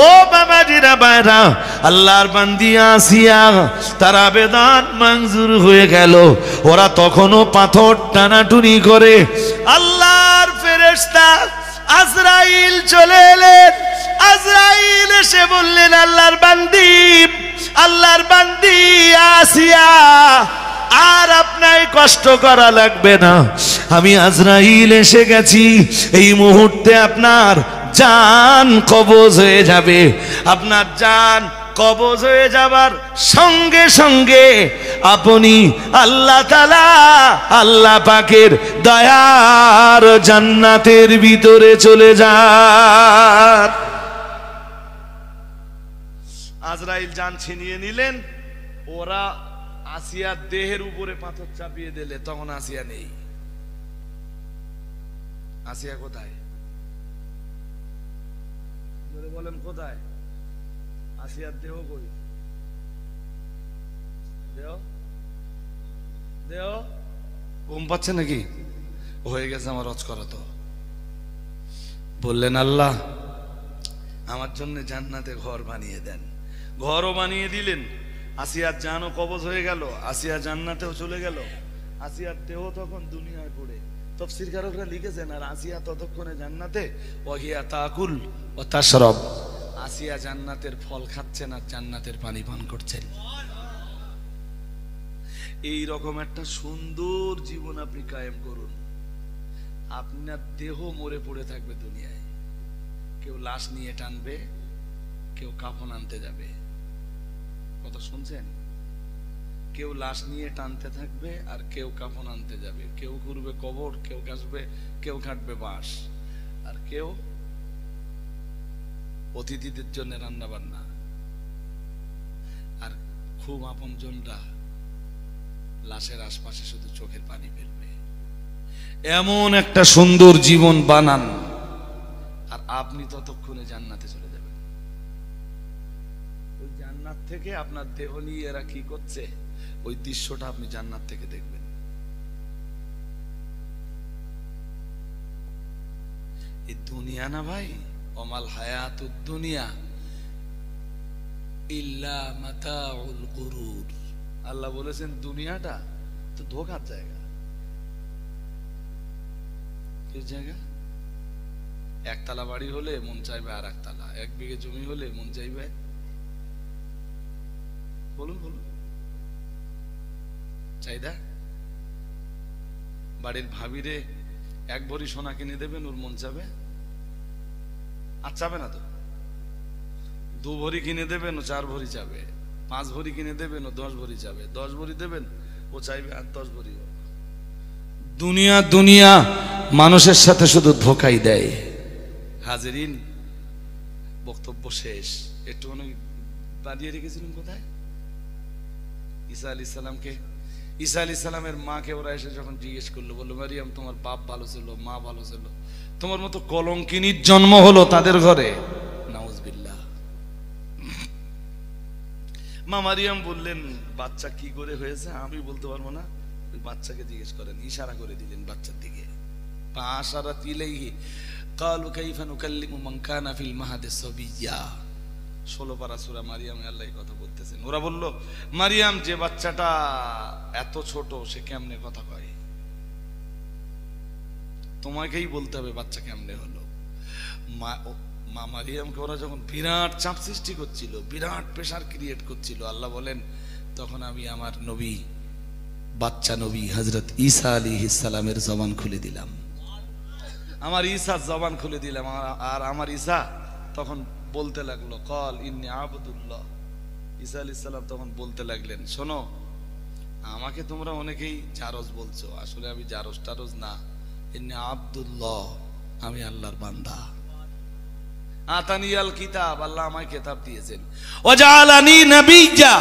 ও বাবাজিরা বাইরা, আল্লাহর বান্দি আসিয়া তার আবেদন মঞ্জুর হয়ে গেল। ওরা তখনও পাথর টানাটুনি করে। আল্লাহর ফেরেশতা আজরাইল চলে এলেন। আজরাইল এসে বললেন, আল্লাহর বান্দি আসিয়া, আর আপনার কষ্ট করা লাগবে না, আমি আজরাইল এসে গেছি, এই মুহূর্তে আপনার জান কবজ হয়ে যাবে। আপনার জান কবজ হয়ে যাবার সঙ্গে সঙ্গে আপনি আল্লাহ তাআলা, আল্লাহ পাকের দয়ার জান্নাতের ভিতরে চলে যান। আজরাইল জান ছিনিয়ে নিলেন। ওরা আসিয়ার দেহের উপরে পাথর চাপিয়ে দিলে, তখন আসিয়া নেই। আসিয়া কোথায়? বলেন কোথায়? আসিয়ার দেহ কই? দেহ ঘুম পাচ্ছে নাকি? হয়ে গেছে আমার রজ করা। তো বললেন, আল্লাহ আমার জন্য জান্নাতে ঘর বানিয়ে দেন। ঘরও বানিয়ে দিলেন। আসিয়ার জানও কবজ হয়ে গেল, আসিয়া জান্নাতেও চলে গেল। আসিয়ার দেহ তখন দুনিয়ায় পড়ে। তাফসীরকারকরা লিখেছেন, আর আসিয়া ততক্ষণে জান্নাতে, ওয়াহিয়া তাকুল ওয়া তাশরাব, আসিয়া জান্নাতের ফল খাচ্ছেন আর জান্নাতের পানি পান করছেন। এই রকম একটা সুন্দর জীবন আপনি কায়েম করুন। আপনার দেহ মরে পড়ে থাকবে দুনিয়ায়। কেউ লাশ নিয়ে টানবে, কেউ কাফন আনতে যাবে। কথা শুনছেন? কেউ লাশ নিয়ে টানতে থাকবে আর কেউ কাফন আনতে যাবে। কেউ করবে কবর, কেউ কাটবে বাঁশ, আর কেউ অতিথিদের জন্য রান্না বান্না। আর খুব আপনজনরা লাশের আশপাশে শুধু চোখের পানি ফেলবে। এমন একটা সুন্দর জীবন বানান, আর আপনি ততক্ষণে জান্নাতে চলে যাবেন। ওই জান্নাত থেকে আপনার দেহ নিয়ে এরা কি করছে, ওই দৃশ্যটা আপনি জান্নাত থেকে দেখবেন। এই দুনিয়া না ভাই, ওমাল হায়াতুদ দুনিয়া ইল্লা মাতাউল গুরুর। আল্লাহ বলেছেন দুনিয়াটা তো ধোঁকার জায়গা। কি জায়গা? একতলা বাড়ি হলে মন চাইবে আর একতলা, 1 বিঘে জমি হলে মন চাইবে, বলুন বলুন, চাহিদা। বাড়ির ভাবিরে 1 ভরি সোনা কিনে দেবেন, ওর মন চাবে? আর চাবে না তো। 2 ভরি কিনে দেবেন, ও 4 ভরি চাবে। 5 ভরি কিনে দেবেন, ও 10 ভরি চাবে। 10 ভরি দেবেন, ও চাইবে আর 10 ভরি। দুনিয়া দুনিয়া মানুষের সাথে শুধু ধোঁকাই দেয়। হাজিরিন, বক্তব্য শেষ। একটু বাঁধিয়ে রেখেছিলেন কোথায়? ঈসা আলাইহিস সালামকে, ঈসা আলাইহিস সালামের মাকে ওরা এসে যখন জিজ্ঞেস করলো, বললো মারিয়াম তোমার বাপ ভালো ছিল, মা ভালো ছিল, তোমার মতো কলঙ্কিনীর জন্ম হলো তাদের ঘরে। নাউজুবিল্লাহ। মা মারিয়াম বললেন বাচ্চা কি করে হয়েছে আমি বলতে পারবো না, ওই বাচ্চাকে জিজ্ঞেস করেন। ইশারা করে দিলেন বাচ্চার দিকে। ফাআশারাত ইলাইহি ক্বালু কাইফা নুকাল্লিমু মান কানা ফিল মাহদি সাবিয়্যা। 16 পারা সূরা মারিয়ামে আল্লাহ এই কথা বলতেছেন। ওরা বলল মারিয়াম যে বাচ্চাটা এত ছোট সে কেমনে কথা কয়? তোমাকেই বলতে হবে বাচ্চা কেমনে হলো। মা মারিয়ামকে ওরা যখন বিরাট চাপ সৃষ্টি করছিল, বিরাট প্রেসার ক্রিয়েট করছিল, আল্লাহ বলেন তখন আমি আমার নবী, বাচ্চা নবী হযরত ঈসা আলাইহিস সালামের জবান খুলে দিলাম। আমার ঈসার জবান খুলে দিলাম। আর আমার ঈসা তখন বলতে লাগলো কল ইন্নী আবদুল্লাহ। ঈসা আলাইহিস সালাম তখন বলতে লাগলেন, শোনো আমাকে তোমরা অনেকেই জারজ বলছো, আসলে আমি জারজ টারজ না, ইন্নী আবদুল্লাহ, আমি আল্লাহর বান্দা। আতানিয়াল কিতাব, আল্লাহ আমায় কিতাব দিয়েছেন। ওয়াজআলানি নাবিয়্যা,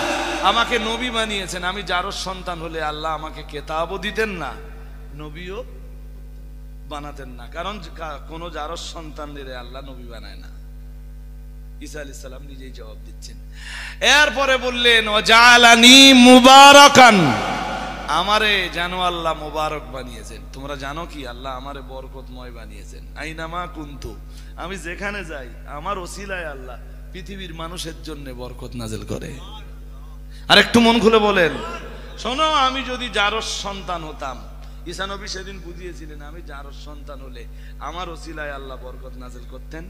আমাকে নবী বানিয়েছেন। আমি জারজ সন্তান হলে আল্লাহ আমাকে কিতাবও দিতেন না, নবীও বানাতেন না, কারণ কোন জারজ সন্তানদের আল্লাহ নবী বানায় না। ঈসা আলাইহিস সালাম নিজেই জবাব দিচ্ছেন। এরপরে বললেন ওয়াজআলানি মুবারাকান, আমারে জানো আল্লাহ মুবারক বানিয়েছেন। তোমরা জানো কি আল্লাহ আমারে বরকতময় বানিয়েছেন। আইনামা কুনতু, আমি যেখানে যাই আমার ওসিলায় আল্লাহ পৃথিবীর মানুষের জন্য বরকত নাজিল করে। আর একটু মন খুলে বলেন, শোনো আমি যদি জারজ সন্তান হতাম, ঈসা নবী সেদিন বুঝিয়েছিলেন আমি জারজ সন্তান হলে আমার ওসিলায় আল্লাহ বরকত নাজিল করতেন।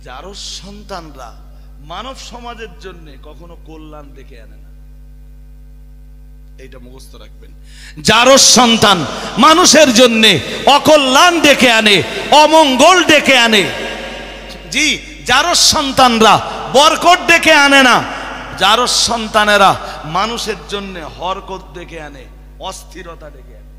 জারজ সন্তানরা মানব সমাজের জন্য কখনো কল্যাণ ডেকে আনে না, এইটা মুখস্থ রাখবেন। জারজ সন্তান মানুষের জন্য অকল্যাণ ডেকে আনে, অমঙ্গল ডেকে আনে। জি, জারজ সন্তানরা বরকত ডেকে আনে না, জারজ সন্তানেরা মানুষের জন্য হরকত ডেকে আনে, অস্থিরতা ডেকে আনে।